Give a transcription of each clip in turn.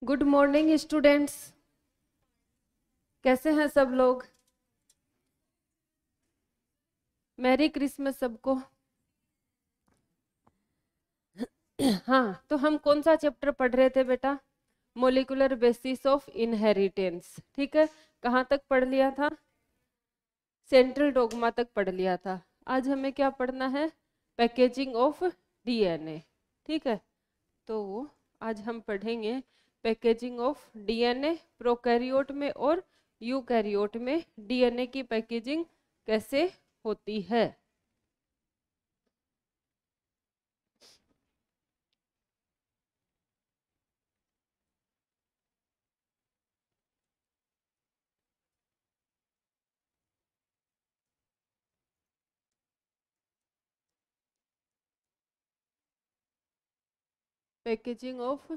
Good morning students. कैसे हैं सब लोग? मैरी क्रिसमस सबको। हाँ, तो हम कौन सा चैप्टर पढ़ रहे थे बेटा? Molecular basis of inheritance. ठीक है, कहाँ तक पढ़ लिया था? सेंट्रल डोग्मा तक पढ़ लिया था। आज हमें क्या पढ़ना है? Packaging of DNA. ठीक है, तो आज हम पढ़ेंगे पैकेजिंग ऑफ डीएनए। प्रोकैरियोट में और यूकैरियोट में डीएनए की पैकेजिंग कैसे होती है। पैकेजिंग ऑफ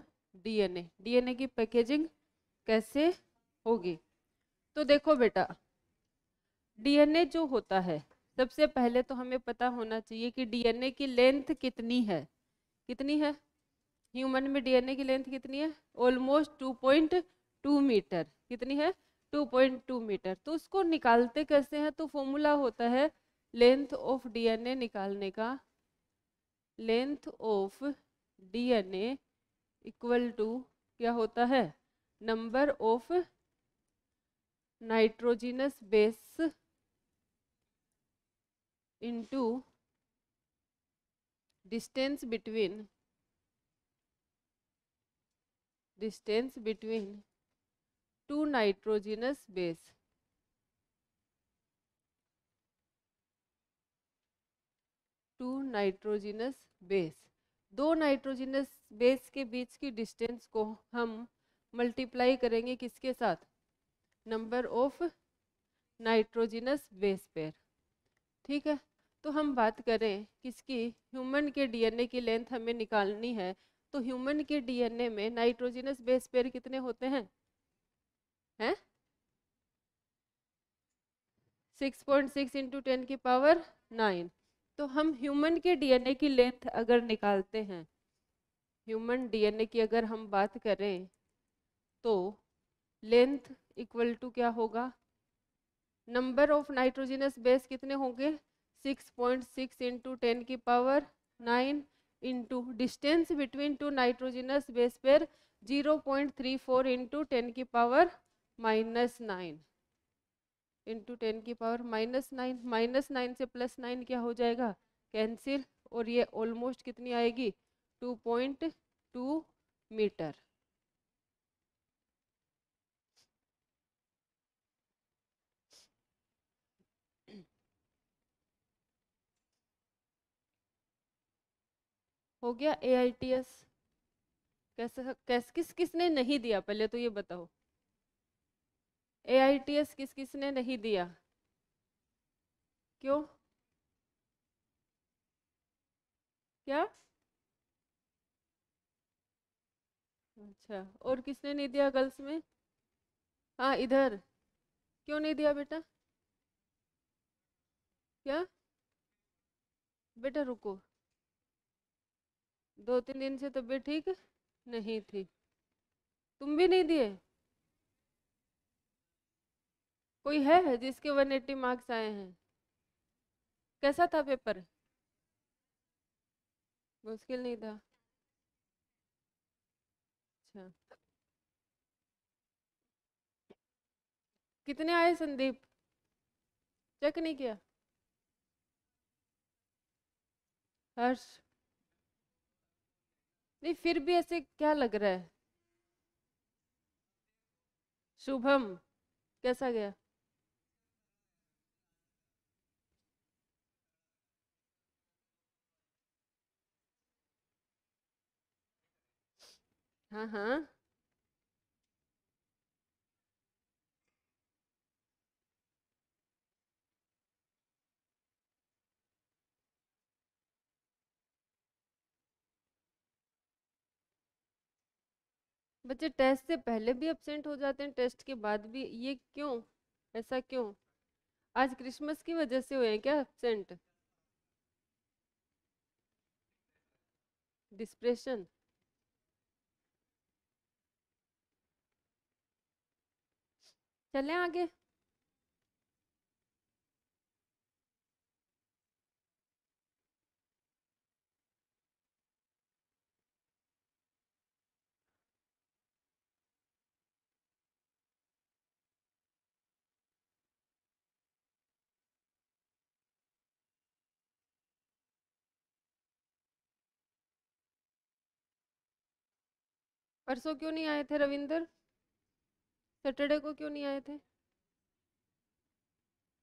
डीएनए, डीएनए की पैकेजिंग कैसे होगी? तो देखो बेटा, डीएनए जो होता है, सबसे पहले तो हमें पता होना चाहिए कि डीएनए की लेंथ कितनी है। कितनी है? ह्यूमन में डीएनए की लेंथ कितनी है? Almost 2.2 metre. कितनी है? 2.2 मीटर। तो उसको निकालते कैसे हैं? तो फॉर्मूला होता है लेंथ ऑफ डीएनए निकालने का। Length of DNA equal to क्या होता है? Number of nitrogenous base into distance between two nitrogenous base. Two nitrogenous base, दो नाइट्रोजिनस बेस के बीच की डिस्टेंस को हम मल्टीप्लाई करेंगे किसके साथ? Number of nitrogenous base pair. ठीक है, तो हम बात करें किसकी? ह्यूमन के डीएनए की लेंथ हमें निकालनी है। तो ह्यूमन के डीएनए में नाइट्रोजिनस बेस पेयर कितने होते हैं? 6.6 इंटू 10⁹ तो हम ह्यूमन के डीएनए की लेंथ अगर निकालते हैं, ह्यूमन डीएनए की अगर हम बात करें, तो लेंथ इक्वल टू क्या होगा? नंबर ऑफ नाइट्रोजिनस बेस कितने होंगे? 6.6 into 10⁹ into distance between two nitrogenous base pair 0.34 into 10⁻⁹ into 10⁻⁹ -9 से +9 क्या हो जाएगा? कैंसिल। और ये ऑलमोस्ट कितनी आएगी? 2.2 मीटर। हो गया AITS। किस किसने नहीं दिया, पहले तो ये बताओ। AITS किस किसने नहीं दिया? क्यों? क्या? अच्छा, और किसने नहीं दिया गर्ल्स में? हाँ, इधर। क्यों नहीं दिया बेटा? क्या? बेटा रुको, 2-3 दिन से तबीयत ठीक नहीं थी। तुम भी नहीं दिए? कोई है जिसके 180 मार्क्स आए हैं? कैसा था पेपर? मुश्किल नहीं था? अच्छा, कितने आए संदीप? चेक नहीं किया? हर्ष? नहीं, फिर भी ऐसे क्या लग रहा है? शुभम कैसा गया? हाँ हाँ। बच्चे टेस्ट से पहले भी एब्सेंट हो जाते हैं, टेस्ट के बाद भी, ये क्यों? ऐसा क्यों? आज क्रिसमस की वजह से हुए हैं क्या एब्सेंट? डिस्प्रेशन? चलें आगे। परसों क्यों नहीं आए थे रविंदर? सैटरडे को क्यों नहीं आए थे?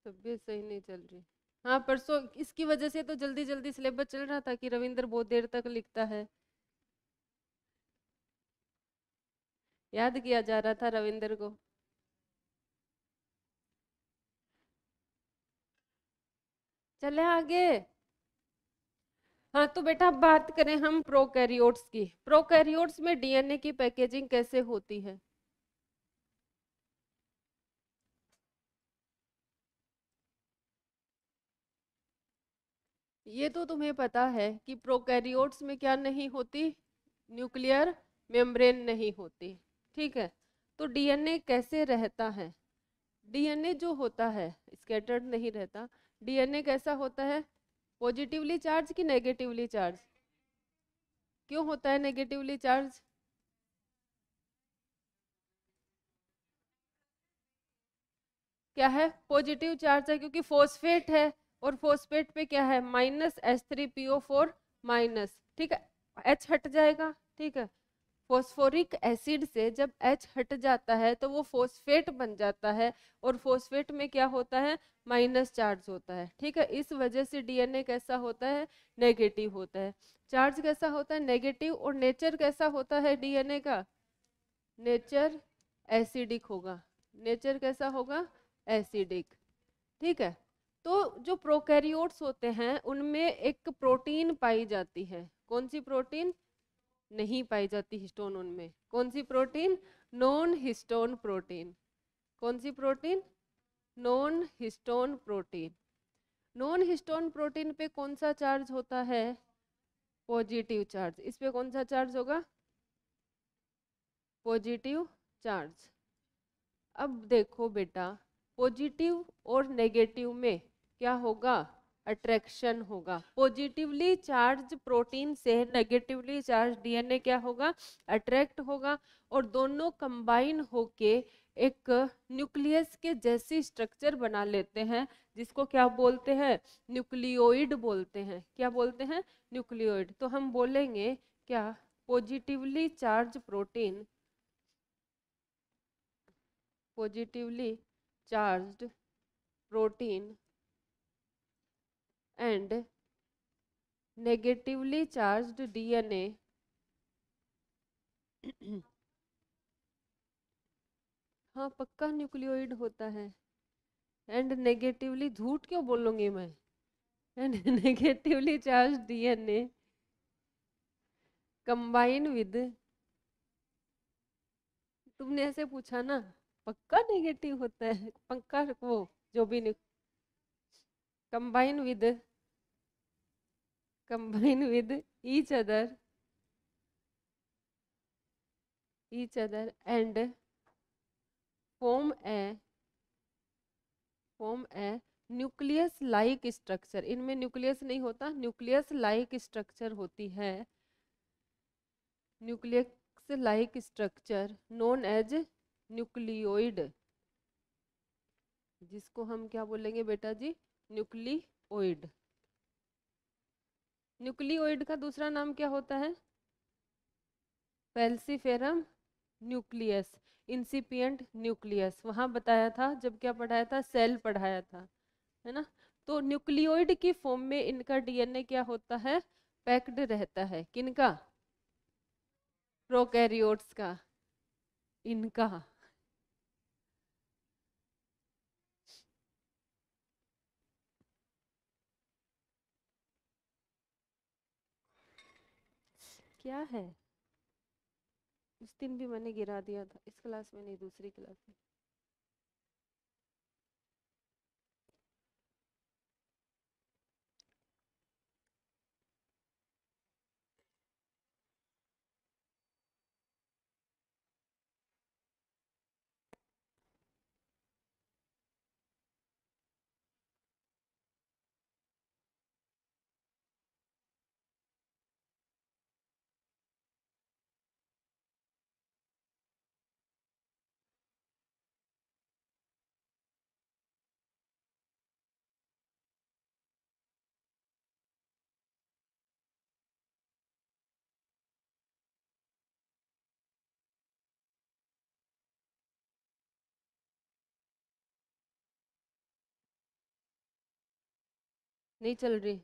तबीयत सही नहीं चल रही। हाँ, परसों इसकी वजह से तो जल्दी जल्दी सिलेबस चल रहा था कि रविंदर बहुत देर तक लिखता है। याद किया जा रहा था रविंदर को। चले आगे। हाँ तो बेटा, अब बात करें हम प्रोकैरियोट्स की। प्रोकैरियोट्स में डीएनए की पैकेजिंग कैसे होती है? ये तो तुम्हें पता है कि प्रोकैरियोट्स में क्या नहीं होती, न्यूक्लियर मेम्ब्रेन नहीं होती। ठीक है, तो डीएनए कैसे रहता है? डीएनए जो होता है स्कैटर्ड नहीं रहता। डीएनए कैसा होता है? पॉजिटिवली चार्ज कि नेगेटिवली चार्ज? क्यों होता है नेगेटिवली चार्ज? क्या है? पॉजिटिव चार्ज है क्योंकि फॉस्फेट है, और फॉस्फेट पे क्या है? -H3PO4 minus. ठीक है, H हट जाएगा। ठीक है, फॉस्फोरिक एसिड से जब H हट जाता है तो वो फॉस्फेट बन जाता है, और फॉस्फेट में क्या होता है? माइनस चार्ज होता है। ठीक है, इस वजह से डीएनए कैसा होता है? नेगेटिव होता है। चार्ज कैसा होता है? नेगेटिव। और नेचर कैसा होता है डीएनए का? नेचर एसिडिक होगा। नेचर कैसा होगा? एसिडिक। ठीक है, तो जो प्रोकैरियोट्स होते हैं उनमें एक प्रोटीन पाई जाती है। कौन सी प्रोटीन? नहीं पाई जाती हिस्टोन उनमें। कौन सी प्रोटीन? Non histone protein. कौन सी protein? Non histone protein. Non histone protein पे कौन सा चार्ज होता है? Positive charge. इस पे कौन सा चार्ज होगा? Positive charge. अब देखो बेटा, पॉजिटिव और नेगेटिव में क्या होगा? अट्रैक्शन होगा। पॉजिटिवली चार्ज प्रोटीन से नेगेटिवली चार्ज डीएनए क्या होगा? अट्रैक्ट होगा, और दोनों कंबाइन होके एक न्यूक्लियस के जैसी स्ट्रक्चर बना लेते हैं, जिसको क्या बोलते हैं? न्यूक्लियोइड बोलते हैं। क्या बोलते हैं? न्यूक्लियोइड। तो हम बोलेंगे क्या? Positively charge protein, positively charged protein and negatively charged DNA हाँ पक्का न्यूक्लियोइड होता है। एंड नेगेटिवली, झूठ क्यों बोलूंगी मैं? And negatively charge DNA combine with, तुमने ऐसे पूछा ना, पक्का नेगेटिव होता है, पक्का वो जो भी combine with, combine with each other and form a form a nucleus like structure. इनमें न्यूक्लियस नहीं होता, न्यूक्लियस लाइक स्ट्रक्चर होती है। Nucleus like structure known as nucleoid, जिसको हम क्या बोलेंगे बेटा जी? न्यूक्लियोइड। न्यूक्लियोइड का दूसरा नाम क्या होता है? फेल्सीफेरम न्यूक्लियस, इंसिपिएंट न्यूक्लियस। वहां बताया था जब क्या पढ़ाया था? सेल पढ़ाया था, है ना? तो न्यूक्लियोइड की फॉर्म में इनका डीएनए क्या होता है? पैक्ड रहता है। किनका? प्रोकैरियोट्स का। इनका। क्या है? उस दिन भी मैंने गिरा दिया था, इस क्लास में नहीं, दूसरी क्लास में। नहीं चल रही?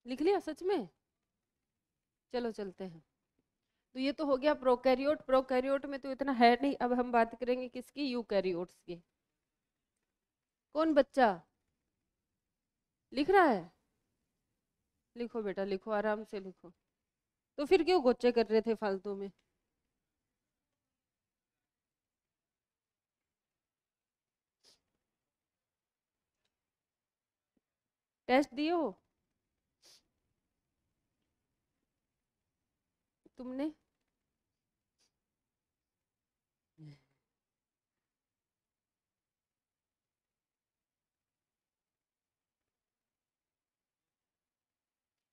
लिख लिया सच में? चलो चलते हैं। तो ये तो हो गया प्रोकैरियोट। प्रोकैरियोट में तो इतना है नहीं। अब हम बात करेंगे किसकी? यूकैरियोट्स की। कौन बच्चा लिख रहा है? लिखो बेटा, लिखो, आराम से लिखो। तो फिर क्यों गोचे कर रहे थे फालतू में? टेस्ट दिए हो तुमने?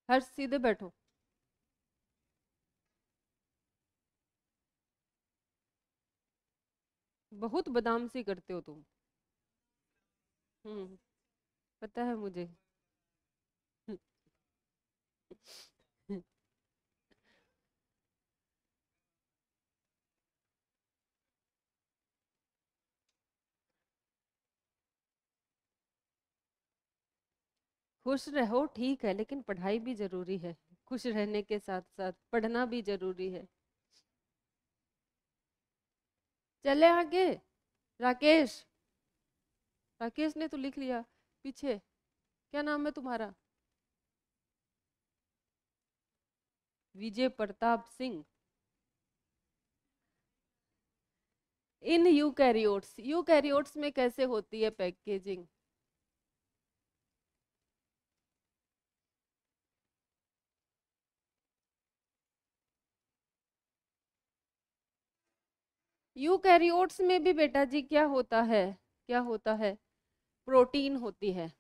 हर सीधे बैठो। बहुत बदाम सी करते हो तुम। पता है मुझे। खुश रहो ठीक है, लेकिन पढ़ाई भी जरूरी है। खुश रहने के साथ साथ पढ़ना भी जरूरी है। चले आगे। राकेश। राकेश ने तो लिख लिया पीछे। क्या नाम है तुम्हारा? Vijay Pratap Singh. In eukaryotes, eukaryotes में कैसे होती है पैकेजिंग? यूकैरियोट्स में भी बेटा जी क्या होता है? क्या होता है? प्रोटीन होती है,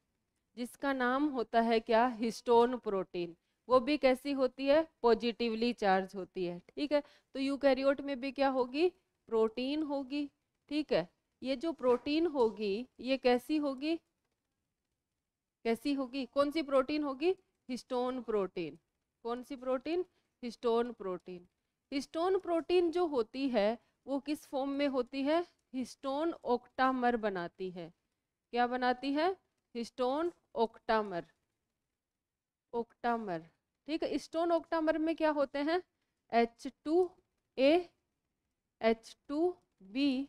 जिसका नाम होता है क्या? Histone protein. वो भी कैसी होती है? पॉजिटिवली चार्ज होती है। ठीक है, तो यूकैरियोट में भी क्या होगी? प्रोटीन होगी। ठीक है, ये जो प्रोटीन होगी ये कैसी होगी? कैसी होगी? कौन सी प्रोटीन होगी? Histone protein. कौन सी protein? Histone protein. Histone protein जो होती है वो किस फॉर्म में होती है? हिस्टोन ओक्टामर बनाती है। क्या बनाती है? हिस्टोन ओक्टामर। ओक्टामर। ठीक है, स्टोन ओक्टामर में क्या होते हैं? H2A, H2B,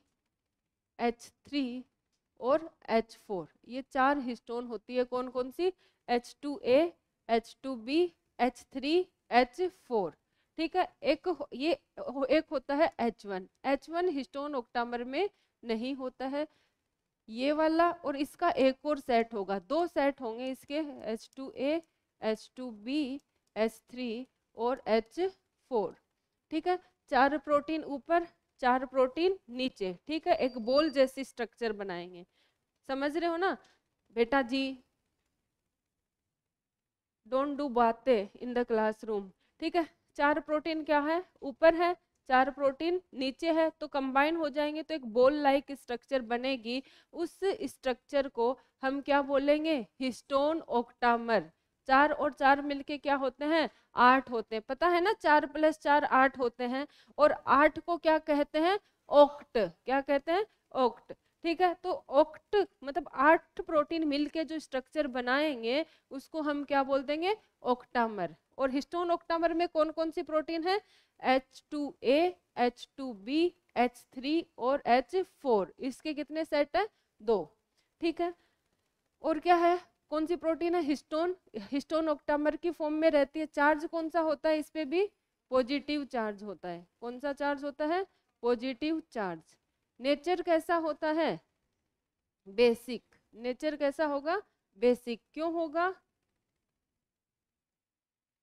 H3 और H4। ये चार हिस्टोन होती है। कौन कौन सी? H2A, H2B, H3, H4। ठीक है, एक होता है H1। H1 हिस्टोन ओक्टामर में नहीं होता है। ये वाला और इसका एक और सेट होगा, दो सेट होंगे इसके, H2A, H2B, H3 और H4। ठीक है, चार प्रोटीन ऊपर, चार प्रोटीन नीचे। ठीक है, एक बॉल जैसी स्ट्रक्चर बनाएंगे। समझ रहे हो ना बेटा जी? डोंट डू बातें इन द क्लासरूम। ठीक है, चार प्रोटीन क्या है? ऊपर है, चार प्रोटीन नीचे है, तो कंबाइन हो जाएंगे तो एक बॉल लाइक स्ट्रक्चर बनेगी। उस स्ट्रक्चर को हम क्या बोलेंगे? हिस्टोन ओक्टामर। चार और चार मिलके क्या होते हैं? आठ होते हैं। पता है ना, चार प्लस चार आठ होते हैं। और आठ को क्या कहते हैं? ओक्ट। क्या कहते हैं? ओक्ट। ठीक है, तो ओक्ट मतलब आठ प्रोटीन मिलके जो स्ट्रक्चर बनाएंगे उसको हम क्या बोल देंगे? ओक्टामर। और हिस्टोन ओक्टामर में कौन कौन सी प्रोटीन है? H2A, H2B, H3 और H4। इसके कितने सेट है? दो। ठीक है, और क्या है? कौन सी प्रोटीन है? हिस्टोन। हिस्टोन ओक्टामर की फॉर्म में रहती है। चार्ज कौन सा होता है इस पे भी? पॉजिटिव चार्ज होता है। कौन सा चार्ज होता है? Positive charge. नेचर कैसा होता है? बेसिक। नेचर कैसा होगा? बेसिक। क्यों होगा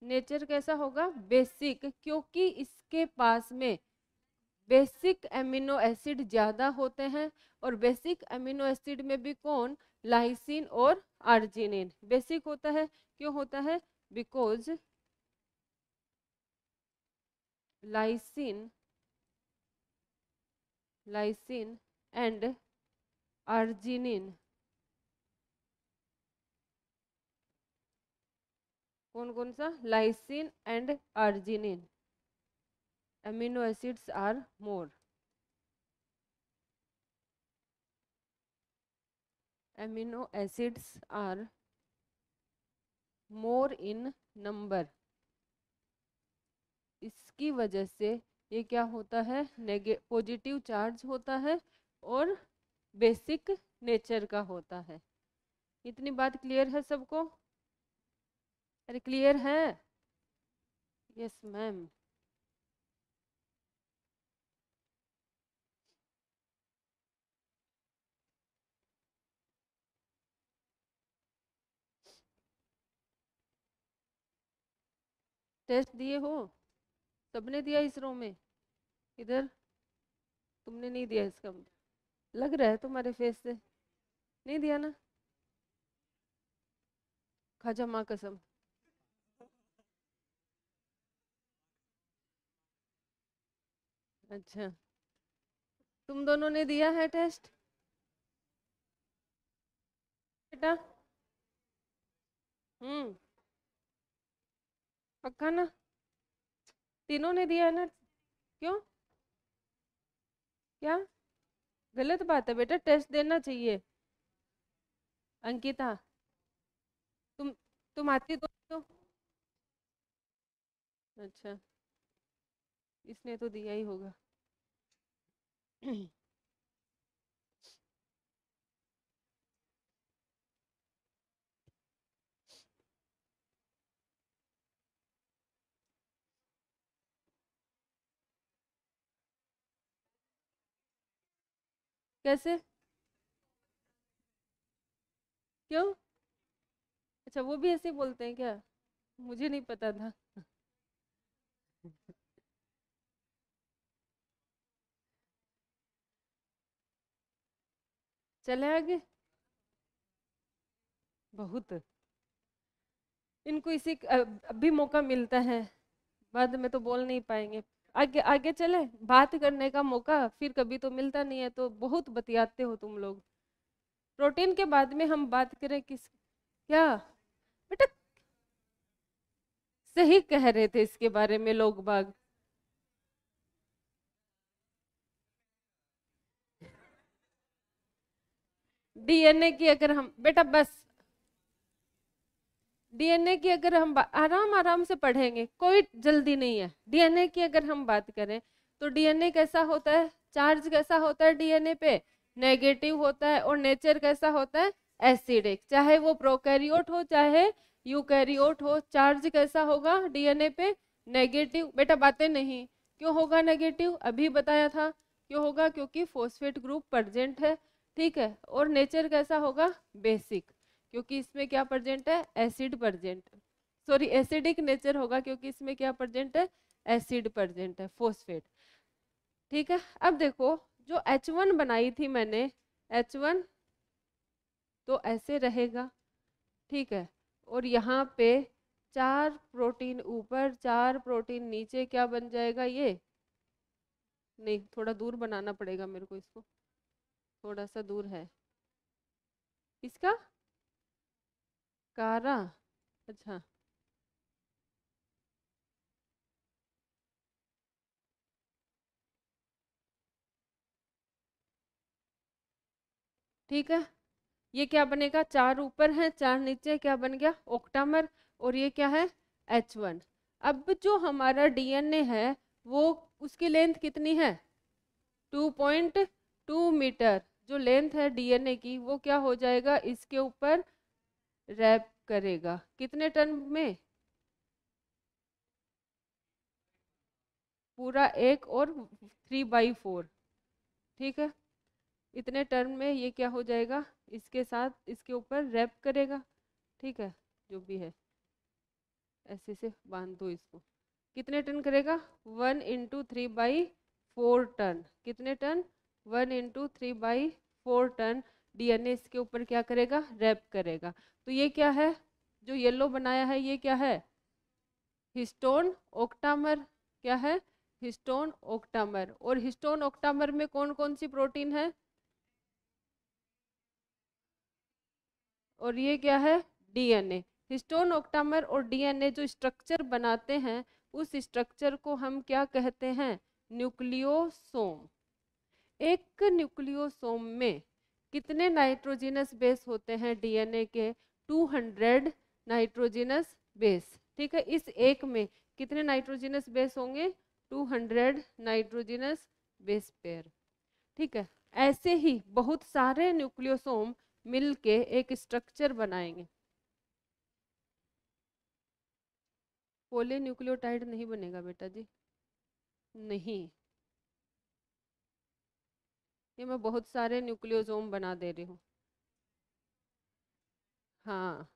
नेचर कैसा होगा? बेसिक, क्योंकि इसके पास में बेसिक एमिनो एसिड ज्यादा होते हैं। और बेसिक एमिनो एसिड में भी कौन? लाइसिन और आर्जिनिन बेसिक होता है। क्यों होता है? Because lysine lysine and arginine, कौन कौन सा, lysine and arginine, amino acids are more, amino acids are more in number। इसकी वजह से ये क्या होता है, पॉजिटिव चार्ज होता है और बेसिक नेचर का होता है। इतनी बात क्लियर है सबको? अरे क्लियर है? Yes ma'am. टेस्ट दिए हो? सबने दिया इस रो में? इधर तुमने नहीं दिया, इसका लग रहा है तुम्हारे फेस से नहीं दिया ना। खाजा माँ कसम। अच्छा, तुम दोनों ने दिया है टेस्ट बेटा? पक्का ना? तीनों ने दिया है ना? क्यों, क्या गलत बात है बेटा? टेस्ट देना चाहिए। अंकिता, तुम तुम आती तो। अच्छा, इसने तो दिया ही होगा। कैसे? क्यों? अच्छा, वो भी ऐसे बोलते हैं क्या? मुझे नहीं पता था। चले आगे। बहुत, इनको अभी मौका मिलता है, बाद में तो बोल नहीं पाएंगे। आगे आगे चले, बात करने का मौका फिर कभी तो मिलता नहीं है, तो बहुत बतियाते हो तुम लोग। प्रोटीन के बाद में हम बात करें किस, क्या बेटा? सही कह रहे थे इसके बारे में लोग बाग। डीएनए की अगर हम बेटा बस, डीएनए की अगर हम आराम आराम से पढ़ेंगे, कोई जल्दी नहीं है। डीएनए की अगर हम बात करें तो डीएनए कैसा होता है, चार्ज कैसा होता है डीएनए पे, नेगेटिव होता है। और नेचर कैसा होता है, एसिडिक। चाहे वो प्रोकैरियोट हो चाहे यूकैरियोट हो, चार्ज कैसा होगा डीएनए पे, नेगेटिव। बेटा बातें नहीं, क्यों होगा नेगेटिव, अभी बताया था। क्यों होगा, क्योंकि फॉस्फेट ग्रुप प्रेजेंट है, ठीक है। और नेचर कैसा होगा, बेसिक, क्योंकि इसमें क्या प्रेजेंट है, acid present. Sorry, acidic nature होगा क्योंकि इसमें क्या प्रेजेंट है, एसिड प्रेजेंट है, फॉस्फेट। ठीक है, अब देखो जो H1 बनाई थी मैंने, H1 तो ऐसे रहेगा, ठीक है। और यहाँ पे 4 प्रोटीन ऊपर 4 प्रोटीन नीचे, क्या बन जाएगा ये? नहीं, थोड़ा दूर बनाना पड़ेगा मेरे को इसको, थोड़ा सा दूर है इसका, कारा। अच्छा, ठीक है। ये क्या बनेगा, 4 ऊपर है 4 नीचे, क्या बन गया, ऑक्टामर। और ये क्या है, H1। अब जो हमारा डीएनए है वो, उसकी लेंथ कितनी है, 2.2 मीटर। जो लेंथ है डीएनए की वो क्या हो जाएगा, इसके ऊपर रैप करेगा। कितने टर्म में, पूरा एक और 3/4, ठीक है। इतने टर्म में ये क्या हो जाएगा, इसके साथ इसके ऊपर रैप करेगा, ठीक है। जो भी है ऐसे से बांध दो इसको। कितने टन करेगा, 1 × 3/4 टन। कितने टन, 1 × 3/4 टन डीएनए इसके ऊपर क्या करेगा, रैप करेगा। तो ये क्या है, जो येलो बनाया है ये क्या है, हिस्टोन ओक्टामर। क्या है, हिस्टोन ओक्टामर। और हिस्टोन ओक्टामर में कौन कौन सी प्रोटीन है, और ये क्या है, डीएनए। हिस्टोन ऑक्टामर और डीएनए जो स्ट्रक्चर बनाते हैं उस स्ट्रक्चर को हम क्या कहते हैं, न्यूक्लियोसोम। एक न्यूक्लियोसोम में कितने नाइट्रोजिनस बेस होते हैं डीएनए के, 200 नाइट्रोजिनस बेस। ठीक है, इस एक में कितने नाइट्रोजिनस बेस होंगे, 200 नाइट्रोजिनस बेस पेयर। ठीक है, ऐसे ही बहुत सारे न्यूक्लियोसोम मिलके एक स्ट्रक्चर बनाएंगे। पॉलीन्यूक्लियोटाइड नहीं बनेगा बेटा जी, नहीं, ये मैं बहुत सारे न्यूक्लियोसोम बना दे रही हूँ। हाँ,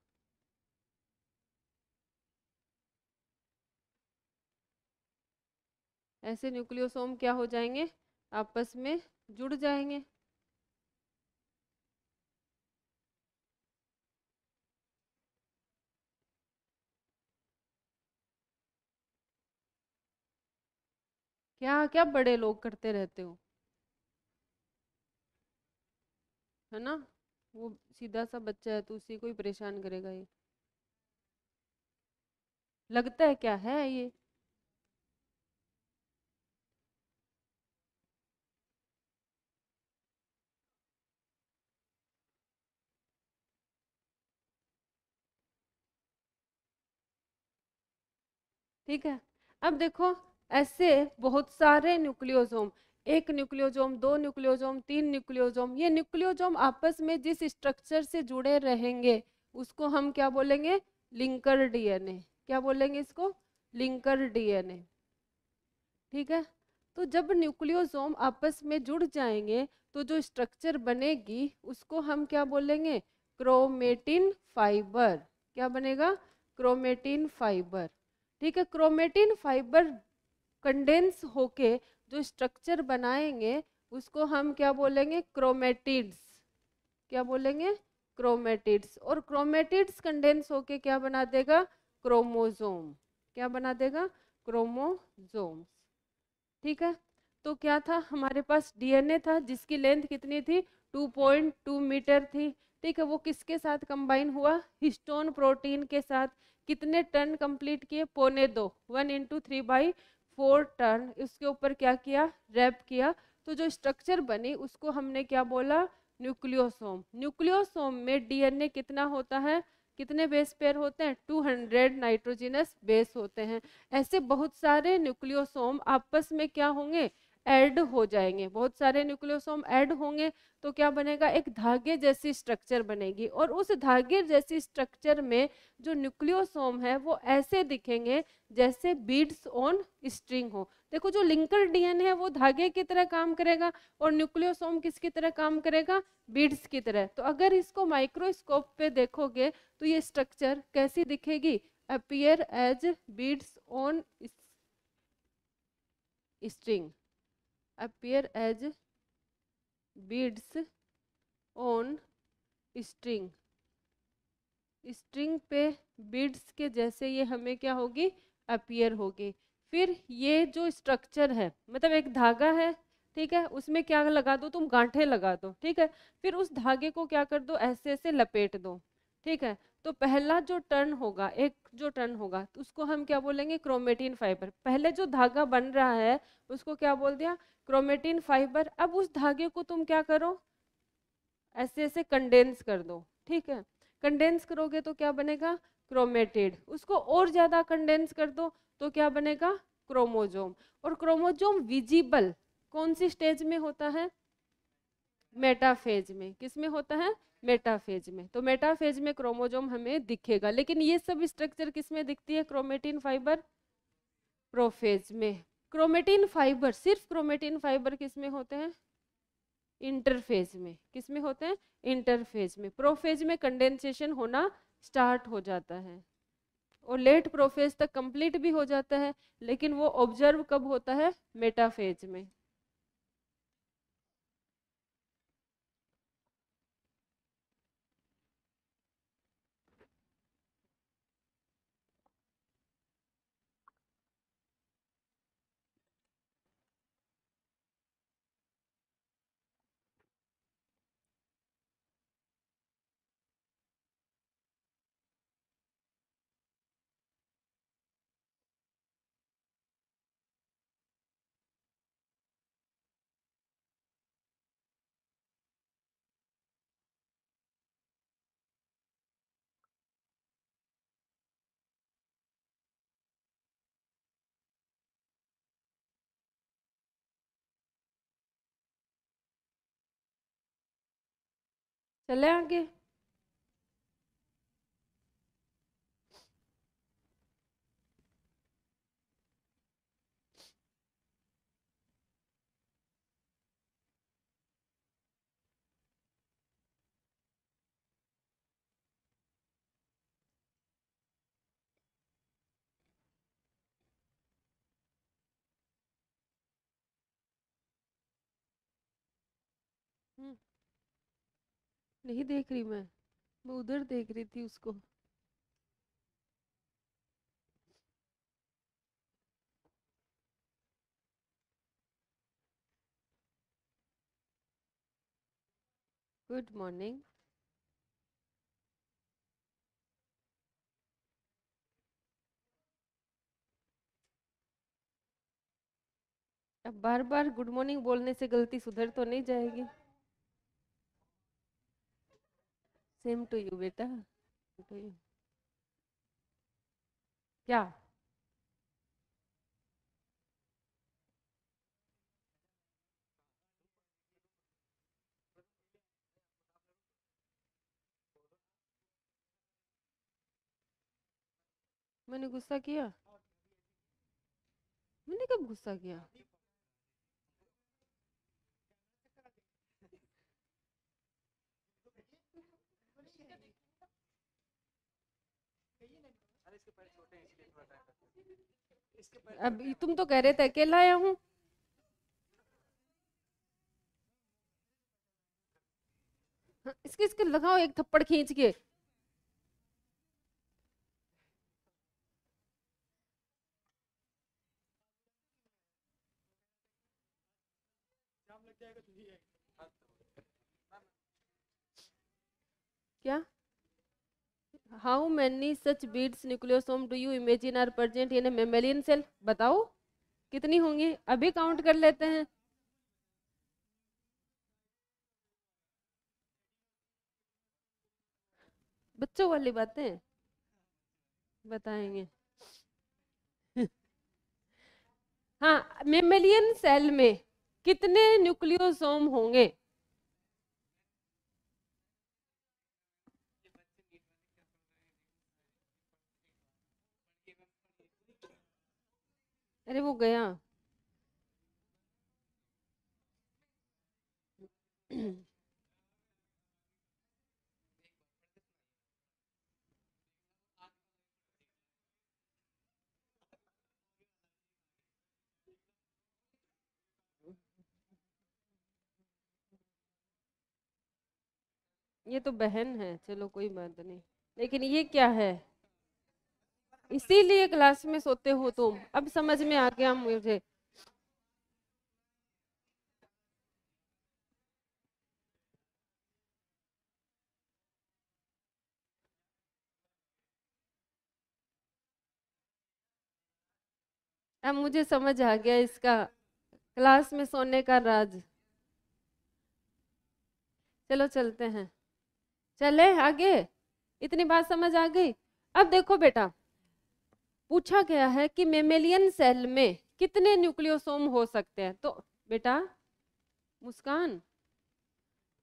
ऐसे न्यूक्लियोसोम क्या हो जाएंगे, आपस में जुड़ जाएंगे। क्या क्या बड़े लोग करते रहते हो, है ना, वो सीधा सा बच्चा है तो उसी को ही परेशान करेगा ये, लगता है क्या है ये। ठीक है, अब देखो, ऐसे बहुत सारे न्यूक्लियोसोम, एक न्यूक्लियोसोम, दो न्यूक्लियोसोम, तीन न्यूक्लियोसोम, ये न्यूक्लियोसोम आपस में जिस स्ट्रक्चर से जुड़े रहेंगे उसको हम क्या बोलेंगे, लिंकर डीएनए। क्या बोलेंगे इसको, लिंकर डीएनए। ठीक है, तो जब न्यूक्लियोसोम आपस में जुड़ जाएंगे तो जो स्ट्रक्चर बनेगी उसको हम क्या बोलेंगे, क्रोमेटिन फाइबर। क्या बनेगा, क्रोमेटिन फाइबर। ठीक है, क्रोमेटिन फाइबर कंडेंस होके जो स्ट्रक्चर बनाएंगे उसको हम क्या बोलेंगे, क्रोमेटिड्स। क्या बोलेंगे, क्रोमेटिड्स। और क्रोमेटिड्स कंडेंस होके क्या बना देगा, क्रोमोसोम। क्या बना देगा, क्रोमोसोम्स। ठीक है, तो क्या था हमारे पास, डीएनए था जिसकी लेंथ कितनी थी, 2.2 मीटर थी। ठीक है, वो किसके साथ कंबाइन हुआ, हिस्टोन प्रोटीन के साथ। कितने टर्न कंप्लीट किए, 2.25, 1 × 3/4 टर्न इसके ऊपर क्या किया, रैप किया। तो जो स्ट्रक्चर बनी उसको हमने क्या बोला, न्यूक्लियोसोम। न्यूक्लियोसोम में डीएनए कितना होता है, कितने बेस पेयर होते हैं, 200 नाइट्रोजिनस बेस होते हैं। ऐसे बहुत सारे न्यूक्लियोसोम आपस में क्या होंगे, ऐड हो जाएंगे। बहुत सारे न्यूक्लियोसोम ऐड होंगे तो क्या बनेगा, एक धागे जैसी स्ट्रक्चर बनेगी। और उस धागे जैसी स्ट्रक्चर में जो न्यूक्लियोसोम है वो ऐसे दिखेंगे जैसे बीड्स ऑन स्ट्रिंग हो। देखो, जो लिंकर डीएनए है वो धागे की तरह काम करेगा और न्यूक्लियोसोम किसकी तरह काम करेगा, बीड्स की तरह। तो अगर इसको माइक्रोस्कोप पे देखोगे तो ये स्ट्रक्चर कैसी दिखेगी, appear as beads on string, appear as beads on string। String पे बीड्स के जैसे ये हमें क्या होगी, अपीयर होगी। फिर ये जो स्ट्रक्चर है, मतलब एक धागा है, ठीक है, उसमें क्या लगा दो, तुम गांठें लगा दो। ठीक है, फिर उस धागे को क्या कर दो, ऐसे ऐसे लपेट दो। ठीक है, तो पहला जो टर्न होगा, एक जो टर्न होगा तो उसको हम क्या बोलेंगे, क्रोमेटिन फाइबर। पहले जो धागा बन रहा है उसको क्या बोल दिया, क्रोमेटिन फाइबर। अब उस धागे को तुम क्या करो, ऐसे ऐसे कंडेंस कर दो। ठीक है, कंडेंस करोगे तो क्या बनेगा, क्रोमेटिड। उसको और ज्यादा कंडेंस कर दो तो क्या बनेगा, क्रोमोजोम। और क्रोमोजोम विजिबल कौन सी स्टेज में होता है, मेटाफेज में। किस में होता है, मेटाफेज में। तो मेटाफेज में क्रोमोजोम हमें दिखेगा। लेकिन ये सब स्ट्रक्चर किस में दिखती है, क्रोमेटिन फाइबर, प्रोफेज में। क्रोमेटिन फाइबर, सिर्फ क्रोमेटिन फाइबर किस में होते हैं, इंटरफेज में। किस में होते हैं, इंटरफेज में। प्रोफेज में कंडेंसेशन होना स्टार्ट हो जाता है और लेट प्रोफेज तक कंप्लीट भी हो जाता है, लेकिन वो ऑब्जर्व कब होता है, मेटाफेज में। चले आगे। हम्म, नहीं देख रही मैं उधर देख रही थी उसको। Good morning. अब बार बार गुड मॉर्निंग बोलने से गलती सुधर तो नहीं जाएगी? सेम टू यू बेटा, टू यू। क्या? मैंने गुस्सा किया? मैंने कब गुस्सा किया? अब तुम तो कह रहे थे अकेला आया हूँ। हाँ, इसके इसके लगाओ एक थप्पड़ खींच के। क्या? How many such beads nucleosome do you imagine are present in a mammalian cell? बताओ कितनी होंगी, अभी काउंट कर लेते हैं। बच्चों वाली बातें बताएंगे। हाँ, मेमेलियन सेल में कितने न्यूक्लियोसोम होंगे? अरे वो गया। ये तो बहन है, चलो कोई बात नहीं, लेकिन ये क्या है? इसीलिए क्लास में सोते हो तुम, अब समझ में आ गया मुझे। अब मुझे समझ आ गया इसका क्लास में सोने का राज। चलो चलते हैं, चले आगे। इतनी बात समझ आ गई। अब देखो बेटा, पूछा गया है कि मेमेलियन सेल में कितने न्यूक्लियोसोम हो सकते हैं। तो बेटा मुस्कान,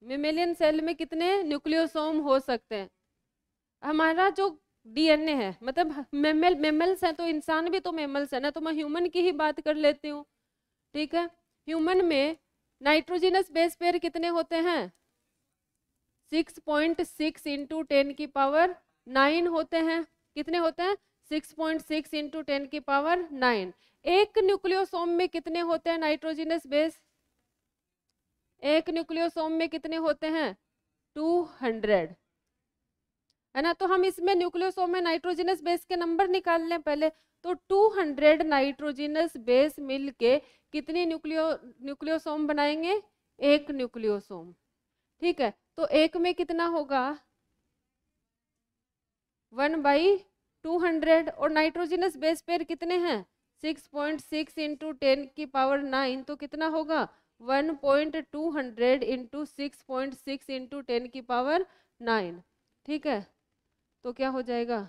मेमेलियन सेल में कितने न्यूक्लियोसोम हो सकते हैं? हमारा जो डीएनए है, मतलब मेमल्स है, तो इंसान भी तो मेमल्स है ना, तो मैं ह्यूमन की ही बात कर लेती हूँ। ठीक है, ह्यूमन में नाइट्रोजनस बेस पेयर कितने होते हैं? 6.6 इंटू 10⁻9 होते हैं। कितने होते हैं? 6.6 इंटू 10⁻9। एक न्यूक्लियोसोम में कितने होते हैं नाइट्रोजनस बेस? एक न्यूक्लियोसोम में कितने होते हैं? 200, है ना। तो हम इसमें न्यूक्लियोसोम में नाइट्रोजनस बेस के नंबर निकाल लें पहले। तो 200 नाइट्रोजनस बेस मिलके कितनी न्यूक्लियोसोम बनाएंगे? एक न्यूक्लियोसोम। ठीक है, तो एक में कितना होगा? 1/200। और नाइट्रोजनस बेस पेयर कितने हैं? 6.6 इंटू 10⁻9, तो कितना होगा? 1.200 इंटू 6.6 इंटू 10⁻9। ठीक है, तो क्या हो जाएगा?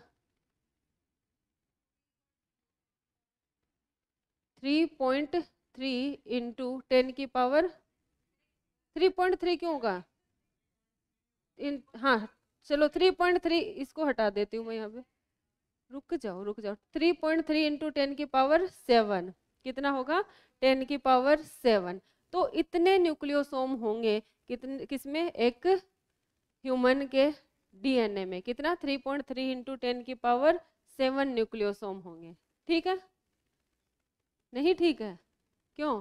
3.3 इंटू 10⁻। 3.3 क्यों होगा? हाँ चलो 3.3 इसको हटा देती हूँ मैं यहाँ पे। रुक जाओ 3.3 इंटू 10⁻7 कितना होगा 10⁻7। तो इतने न्यूक्लियोसोम होंगे कितने किसमें एक ह्यूमन के डीएनए में कितना 3.3 इंटू 10⁻7 न्यूक्लियोसोम होंगे। ठीक है नहीं ठीक है क्यों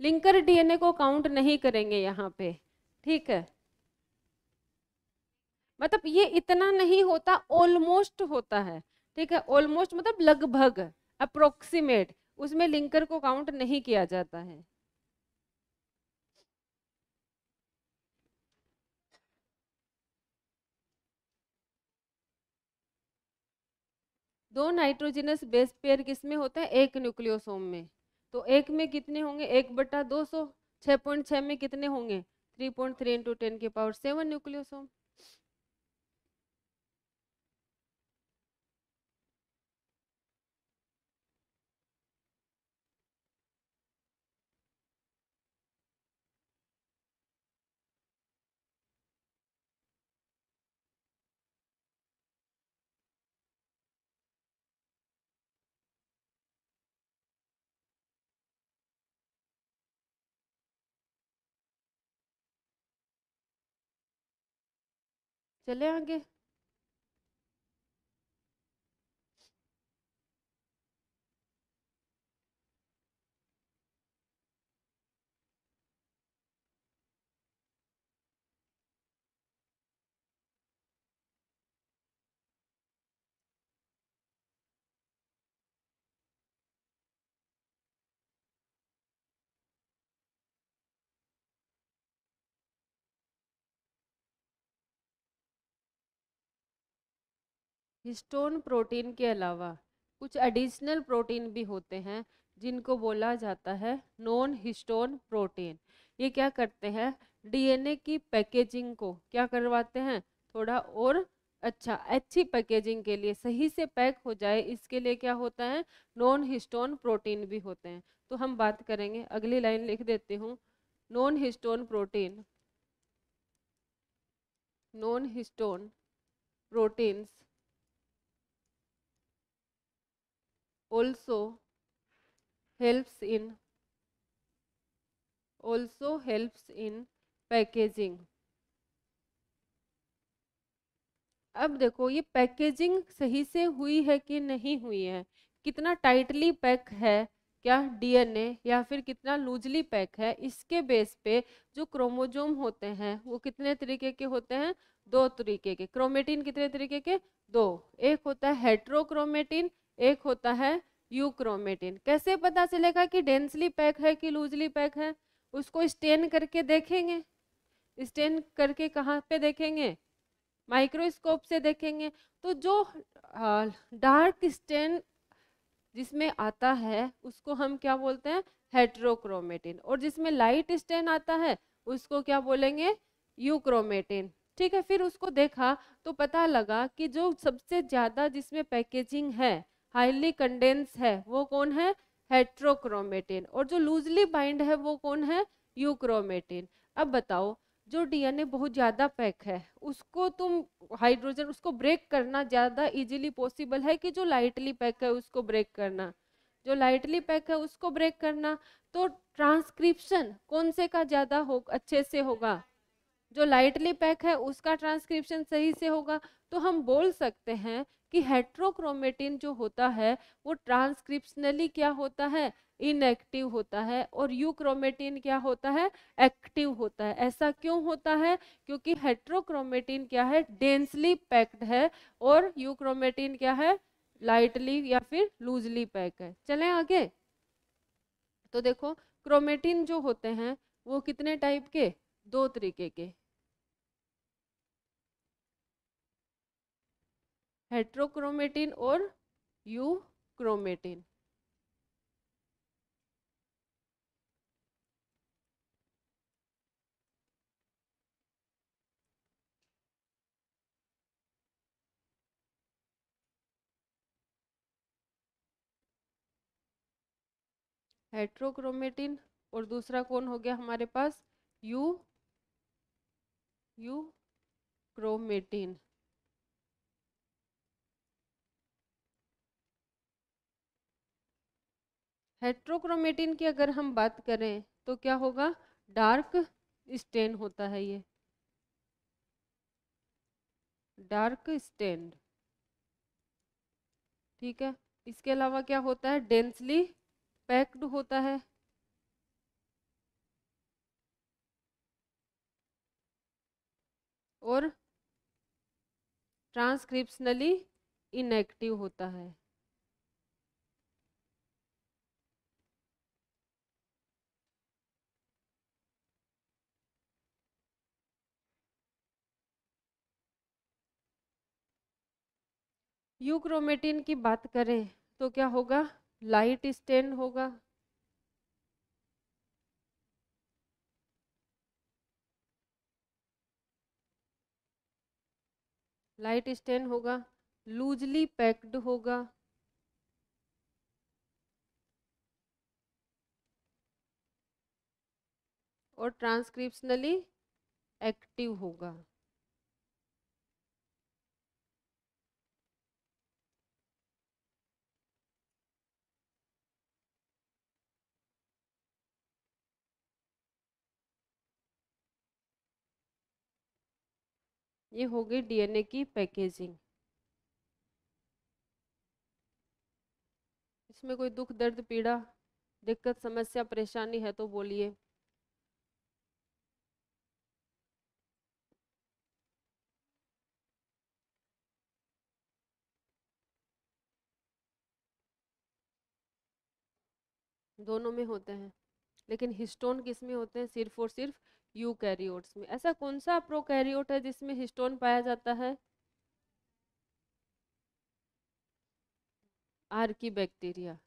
लिंकर डीएनए को काउंट नहीं करेंगे यहाँ पे। ठीक है मतलब ये इतना नहीं होता ऑलमोस्ट होता है। ठीक है ऑलमोस्ट मतलब लगभग अप्रोक्सीमेट उसमें लिंकर को काउंट नहीं किया जाता है। दो नाइट्रोजनस बेस पेयर किस में होता है एक न्यूक्लियोसोम में। तो एक में कितने होंगे 1/200 6.6 में कितने होंगे 3.3 इंटू 10⁻7 न्यूक्लियोसोम। चले आगे हिस्टोन प्रोटीन के अलावा कुछ एडिशनल प्रोटीन भी होते हैं जिनको बोला जाता है नॉन हिस्टोन प्रोटीन। ये क्या करते हैं डीएनए की पैकेजिंग को क्या करवाते हैं थोड़ा और अच्छी पैकेजिंग के लिए सही से पैक हो जाए इसके लिए क्या होता है नॉन हिस्टोन प्रोटीन भी होते हैं। तो हम बात करेंगे अगली लाइन लिख देती हूँ non histone protein non histone proteins also helps in packaging. अब देखो ये पैकेजिंग सही से हुई है कि नहीं हुई है कितना टाइटली पैक है क्या डीएनए या फिर कितना लूजली पैक है इसके बेस पे जो क्रोमोजोम होते हैं वो कितने तरीके के होते हैं दो तरीके के। क्रोमेटिन कितने तरीके के दो एक होता है हेट्रोक्रोमेटिन एक होता है यूक्रोमेटिन। कैसे पता चलेगा कि डेंसली पैक है कि लूजली पैक है उसको स्टेन करके देखेंगे। स्टेन करके कहाँ पे देखेंगे माइक्रोस्कोप से देखेंगे। तो जो डार्क स्टेन जिसमें आता है उसको हम क्या बोलते हैं हेट्रोक्रोमेटिन और जिसमें लाइट स्टेन आता है उसको क्या बोलेंगे यूक्रोमेटिन। ठीक है फिर उसको देखा तो पता लगा कि जो सबसे ज्यादा जिसमें पैकेजिंग है हाईली कंडेंस है वो कौन है हेट्रोक्रोमेटिन और जो लूजली बाइंड है वो कौन है यूक्रोमेटिन। अब बताओ जो डीएनए बहुत ज्यादा पैक है उसको तुम हाइड्रोजन उसको ब्रेक करना ज्यादा इजीली पॉसिबल है कि जो लाइटली पैक है उसको ब्रेक करना जो लाइटली पैक है उसको ब्रेक करना। तो ट्रांसक्रिप्शन कौन से का ज्यादा हो अच्छे से होगा जो लाइटली पैक है उसका ट्रांसक्रिप्शन सही से होगा। तो हम बोल सकते हैं कि हेट्रोक्रोमेटिन जो होता है वो ट्रांसक्रिप्शनली क्या होता है इनएक्टिव होता है और यूक्रोमेटिन क्या होता है एक्टिव होता है। ऐसा क्यों होता है क्योंकि हेट्रोक्रोमेटिन क्या है डेंसली पैक्ड है और यूक्रोमेटिन क्या है लाइटली या फिर लूजली पैक है। चलें आगे तो देखो क्रोमेटिन जो होते हैं वो कितने टाइप के दो तरीके के हेट्रोक्रोमेटिन और यूक्रोमेटिन। हेट्रोक्रोमेटिन और दूसरा कौन हो गया हमारे पास यू क्रोमेटिन। हेट्रोक्रोमेटिन की अगर हम बात करें तो क्या होगा, डार्क स्टेन होता है ये, डार्क स्टेन। ठीक है, इसके अलावा क्या होता है, डेंसली पैक्ड होता है, और ट्रांसक्रिप्शनली इनएक्टिव होता है। यूक्रोमेटिन की बात करें तो क्या होगा, लाइट स्टेन होगा, लाइट स्टेन होगा, लूजली पैक्ड होगा, और ट्रांसक्रिप्शनली एक्टिव होगा। ये हो गई डीएनए की पैकेजिंग। इसमें कोई दुख दर्द पीड़ा दिक्कत समस्या परेशानी है तो बोलिए। दोनों में होते हैं, लेकिन हिस्टोन किस में होते हैं, सिर्फ और सिर्फ यूकैरियोट्स में। ऐसा कौन सा प्रोकैरियोट है जिसमें हिस्टोन पाया जाता है, आर्की बैक्टीरिया।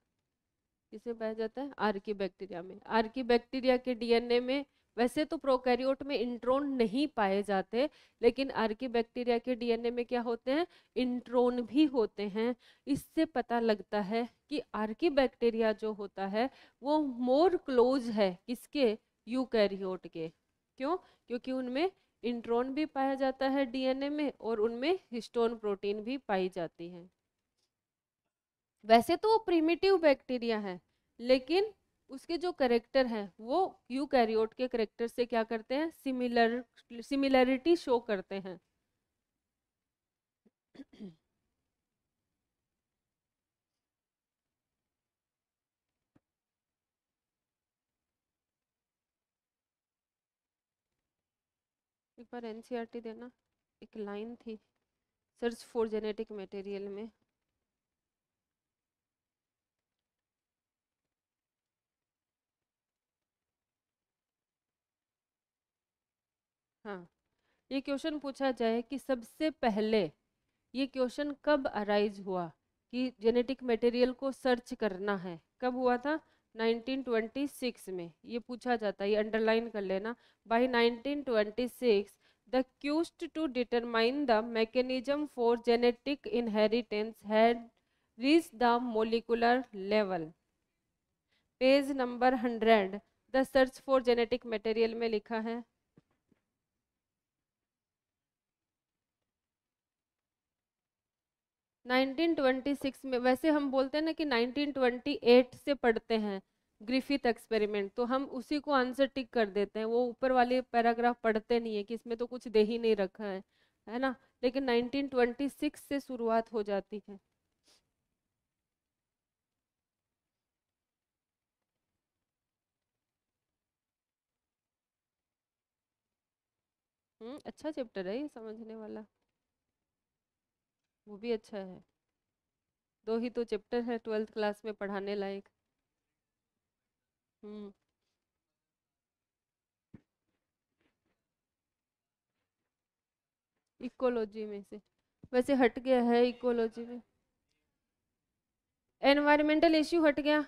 किसमें पाया जाता है, आर्की बैक्टीरिया में। आर्की बैक्टीरिया के डीएनए में वैसे तो प्रोकैरियोट में इंट्रोन नहीं पाए जाते, लेकिन आर्की बैक्टीरिया के डीएनए में क्या होते हैं, इंट्रोन भी होते हैं। इससे पता लगता है कि आर्की बैक्टीरिया जो होता है वो मोर क्लोज है किसके, यूकैरियोट के। क्यों, क्योंकि उनमें इंट्रोन भी पाया जाता है डीएनए में, और उनमें हिस्टोन प्रोटीन भी पाई जाती है। वैसे तो वो प्रिमिटिव बैक्टीरिया है, लेकिन उसके जो करेक्टर हैं वो यूकैरियोट के करेक्टर से क्या करते हैं, सिमिलरिटी शो करते हैं। एक बार एनसीईआरटी देना, एक लाइन थी सर्च फॉर जेनेटिक मटेरियल में। हाँ, ये क्वेश्चन पूछा जाए कि सबसे पहले ये क्वेश्चन कब अराइज हुआ कि जेनेटिक मटेरियल को सर्च करना है, कब हुआ था, 1926 में। ये पूछा जाता है, ये अंडरलाइन कर लेना। By 1926 the quest to determine the mechanism for genetic inheritance had reach the molecular level. Page number 100 the search for genetic material में लिखा है। 1926 में, वैसे हम बोलते हैं ना कि 1928 से पढ़ते हैं ग्रिफिथ एक्सपेरिमेंट, तो हम उसी को आंसर टिक कर देते हैं, वो ऊपर वाले पैराग्राफ पढ़ते नहीं है कि इसमें तो कुछ दे ही नहीं रखा है ना। लेकिन 1926 से शुरुआत हो जाती है। अच्छा चैप्टर है ये, समझने वाला, वो भी अच्छा है। दो ही तो चैप्टर है 12th क्लास में पढ़ाने लायक। हम्म इकोलॉजी में से वैसे हट गया है, इकोलॉजी में एनवायरमेंटल इश्यू हट गया,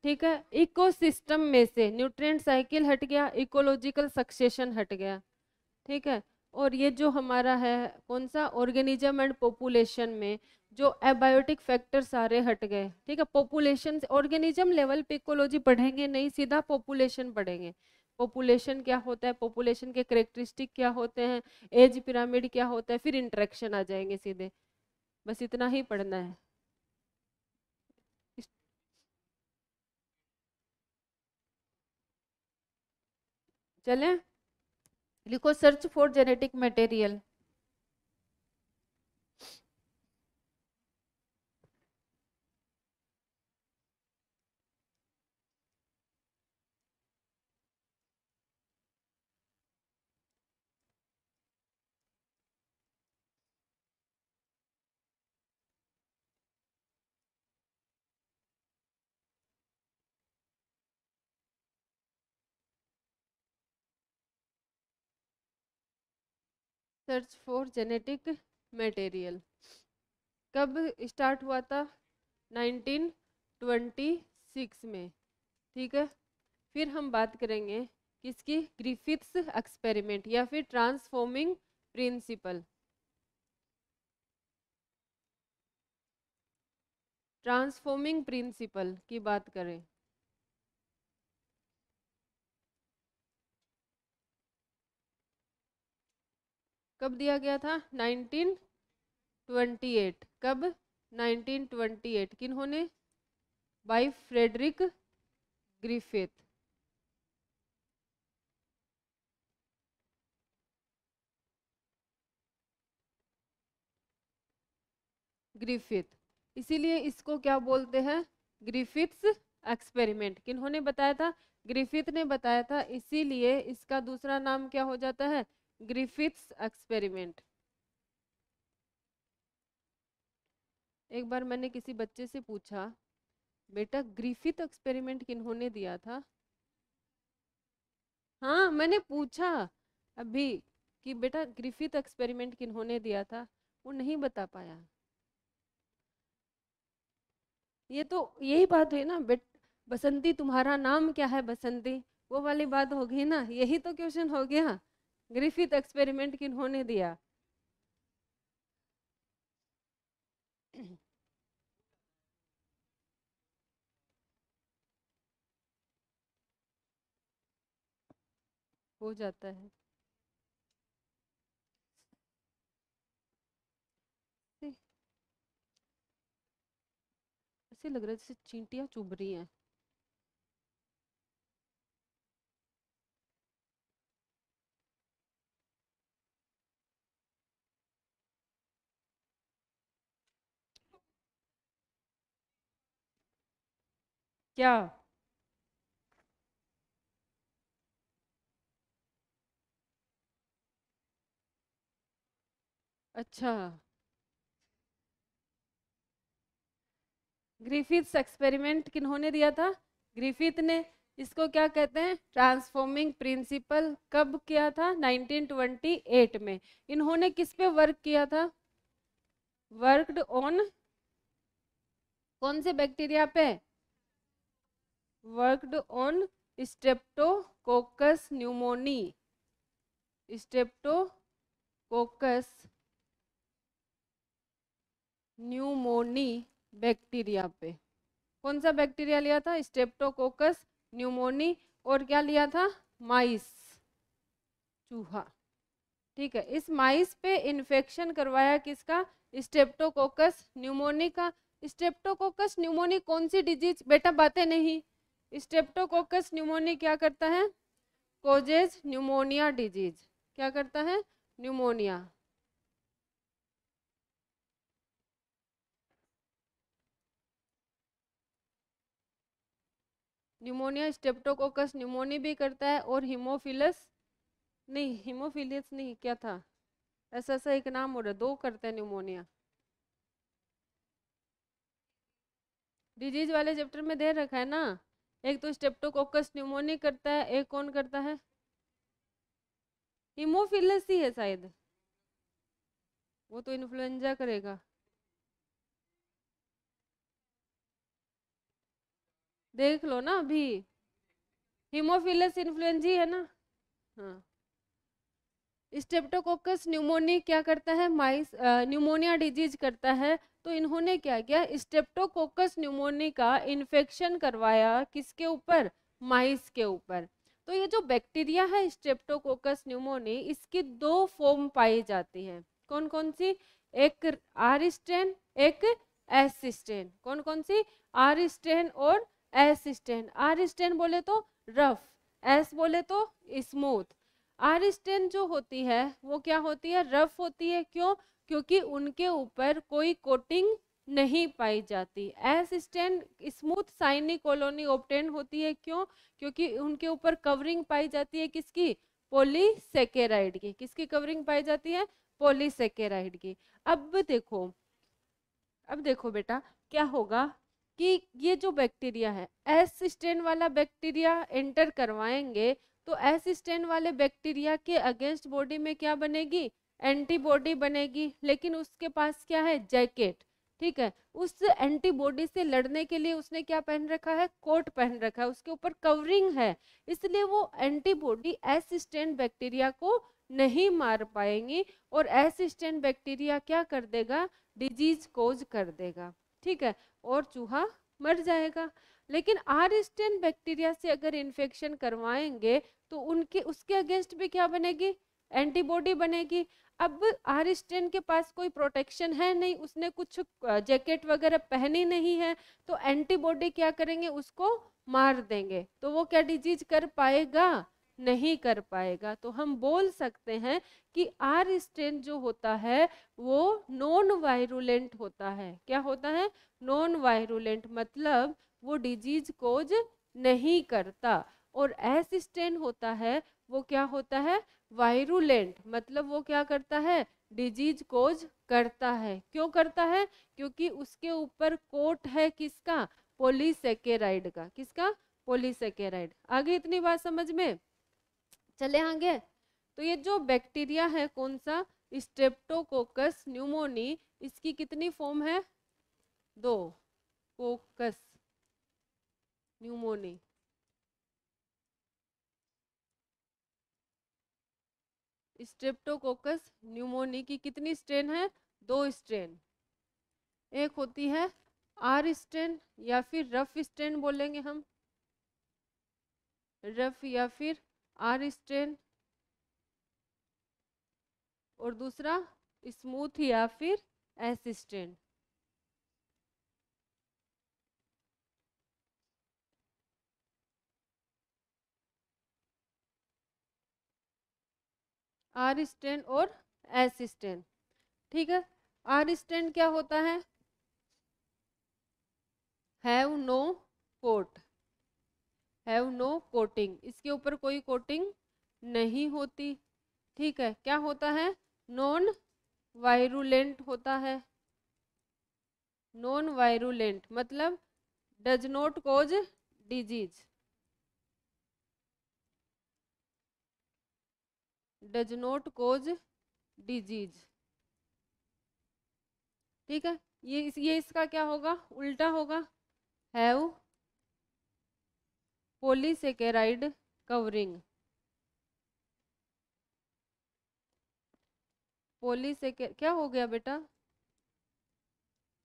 ठीक है। इकोसिस्टम में से न्यूट्रिएंट साइकिल हट गया, इकोलॉजिकल सक्सेशन हट गया, ठीक है। और ये जो हमारा है कौन सा, ऑर्गेनिज्म एंड पॉपुलेशन में जो एबायोटिक फैक्टर सारे हट गए, ठीक है। पॉपुलेशन ऑर्गेनिज्म लेवल पे इकोलॉजी पढ़ेंगे नहीं, सीधा पॉपुलेशन पढ़ेंगे, पॉपुलेशन क्या होता है, पॉपुलेशन के करेक्टरिस्टिक क्या होते हैं, एज पिरामिड क्या होता है, फिर इंटरेक्शन आ जाएंगे सीधे। बस इतना ही पढ़ना है। चलें, लिखो search for genetic material. Search for genetic material कब स्टार्ट हुआ था? 1926 में। ठीक है, फिर हम बात करेंगे किसकी? ग्रिफिथ्स एक्सपेरिमेंट या फिर ट्रांसफॉर्मिंग प्रिंसिपल। ट्रांसफॉर्मिंग प्रिंसिपल की बात करें, कब दिया गया था? 1928। कब? 1928। किन्होंने? By Frederick Griffith. ग्रिफिथ, इसीलिए इसको क्या बोलते हैं? Griffiths experiment. किन्होंने बताया था? ग्रिफिथ ने बताया था, इसीलिए इसका दूसरा नाम क्या हो जाता है? Griffiths experiment. एक बार मैंने किसी बच्चे से पूछा, बेटा ग्रिफिथ एक्सपेरिमेंट किन्होंने दिया था? हाँ, मैंने पूछा अभी कि बेटा ग्रिफिथ एक्सपेरिमेंट किन्होंने दिया था, वो नहीं बता पाया। ये तो यही बात हुई ना बेट, बसंती तुम्हारा नाम क्या है बसंती, वो वाली बात हो गई ना, यही तो क्वेश्चन हो गया। ग्रिफिथ एक्सपेरिमेंट किन्होंने दिया? हो जाता है। ऐसे लग रहा है जैसे चींटियां चुभ रही हैं। क्या? अच्छा, ग्रिफिथ्स एक्सपेरिमेंट किन्होंने दिया था? ग्रिफिथ ने। इसको क्या कहते हैं? Transforming principle. कब किया था? 1928 में। इन्होंने किस पे वर्क किया था? वर्कड ऑन कौन से बैक्टीरिया पे? Worked on Streptococcus pneumoniae. Streptococcus pneumoniae bacteria पे। कौन सा बैक्टीरिया लिया था? Streptococcus pneumoniae. और क्या लिया था? माइस, चूहा। ठीक है, इस माइस पे इन्फेक्शन करवाया किसका? स्ट्रेप्टोकोकस न्यूमोनी का। स्ट्रेप्टोकोकस न्यूमोनी कौन सी डिजीज? बेटा बातें नहीं। स्ट्रेप्टोकोकस न्यूमोनी क्या करता है? Causes pneumonia disease. क्या करता है? न्यूमोनिया। न्यूमोनिया स्ट्रेप्टोकोकस न्यूमोनी भी करता है, और हीमोफिलस नहीं, हीमोफिलियस नहीं, क्या था? ऐसा ऐसा एक नाम हो रहा है, दो करते हैं न्यूमोनिया। डिजीज वाले चैप्टर में दे रखा है ना, एक तो स्ट्रेप्टोकोकस न्यूमोनी करता है, एक कौन करता है? हीमोफिलस ही है शायद, वो तो इन्फ्लुएंजा करेगा। देख लो ना अभी, हीमोफिलस इन्फ्लुएंजी है ना। हाँ, स्ट्रेप्टोकोकस न्यूमोनी क्या करता है? माइस न्यूमोनिया डिजीज करता है। तो इन्होंने क्या किया? स्ट्रेप्टोकोकस न्यूमोनी का इन्फेक्शन करवाया किसके ऊपर? माइस के ऊपर। तो ये जो बैक्टीरिया है स्ट्रेप्टोकोकस न्यूमोनी, इसकी दो फॉर्म पाई जाती हैं। कौन कौन सी? एक आर स्ट्रेन, एक एस स्ट्रेन। कौन कौन सी? आर स्ट्रेन और एस स्ट्रेन। आर स्ट्रेन बोले तो रफ, एस बोले तो स्मूथ। आर स्ट्रेन जो होती है वो क्या होती है? रफ होती है। क्यों? क्योंकि उनके ऊपर कोई कोटिंग नहीं पाई जाती। S strain smooth shiny colony obtain होती है। क्यों? क्योंकि उनके ऊपर कवरिंग पाई जाती है किसकी? पॉलीसेकेराइड की। किसकी कवरिंग पाई जाती है? पॉलीसेकेराइड की। अब देखो, अब देखो बेटा क्या होगा कि ये जो बैक्टीरिया है, एस स्ट्रेन वाला बैक्टीरिया एंटर करवाएंगे तो एस स्ट्रेन वाले बैक्टीरिया के अगेंस्ट बॉडी में क्या बनेगी? एंटीबॉडी बनेगी। लेकिन उसके पास क्या है? जैकेट। ठीक है, उस एंटीबॉडी से लड़ने के लिए उसने क्या पहन रखा है? कोट पहन रखा है, उसके ऊपर कवरिंग है। इसलिए वो एंटीबॉडी एस स्ट्रेन बैक्टीरिया को नहीं मार पाएंगी और एस स्ट्रेन बैक्टीरिया क्या कर देगा? डिजीज कोज कर देगा। ठीक है, और चूहा मर जाएगा। लेकिन आर स्टेन बैक्टीरिया से अगर इन्फेक्शन करवाएंगे तो उनके उसके अगेंस्ट भी क्या बनेगी? एंटीबॉडी बनेगी। अब आर स्टेन के पास कोई प्रोटेक्शन है नहीं, उसने कुछ जैकेट वगैरह पहनी नहीं है, तो एंटीबॉडी क्या करेंगे? उसको मार देंगे। तो वो क्या डिजीज कर पाएगा? नहीं कर पाएगा। तो हम बोल सकते हैं कि आर स्टेन जो होता है वो नॉन वायरुलेंट होता है। क्या होता है? नॉन वायरुलेंट, मतलब वो डिजीज कोज नहीं करता। और एस स्टेन होता है वो क्या होता है? वायरुलेंट, मतलब वो क्या करता है? डिजीज कोज करता है। क्यों करता है? क्योंकि उसके ऊपर कोट है किसका? पॉलीसेकेराइड का। किसका? पॉलीसेकेराइड। आगे इतनी बात समझ में? चले आगे। तो ये जो बैक्टीरिया है कौन सा? स्ट्रेप्टोकोकस न्यूमोनी, इसकी कितनी फॉर्म है? दो। कोकस न्यूमोनी, स्ट्रेप्टोकोकस न्यूमोनी की कितनी स्ट्रेन है? दो स्ट्रेन। एक होती है आर स्ट्रेन या फिर रफ स्ट्रेन बोलेंगे हम, रफ या फिर आर स्ट्रेन। और दूसरा स्मूथ या फिर एस स्ट्रेन। आर स्ट्रेन और एस स्ट्रेन। ठीक है, आर स्ट्रेन क्या होता है? Have no coat, have no coating, इसके ऊपर कोई कोटिंग नहीं होती। ठीक है, क्या होता है? नॉन वायरुलेंट होता है। नॉन वायरुलेंट मतलब does not cause disease, does not cause disease. ठीक है, ये इसका क्या होगा? उल्टा होगा। Have polysaccharide covering. पॉलीसेके क्या हो गया बेटा?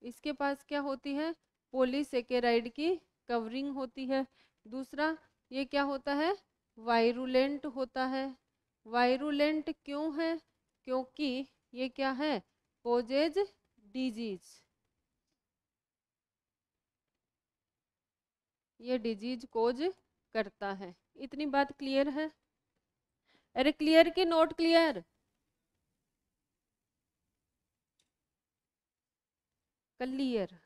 इसके पास क्या होती है? पॉलीसेकेराइड की कवरिंग होती है। दूसरा, ये क्या होता है? वायरुलेंट होता है। वायरुलेंट क्यों है? क्योंकि ये क्या है? कोजेज डिजीज, ये डिजीज कोज करता है। इतनी बात क्लियर है? अरे क्लियर की note clear? Clear,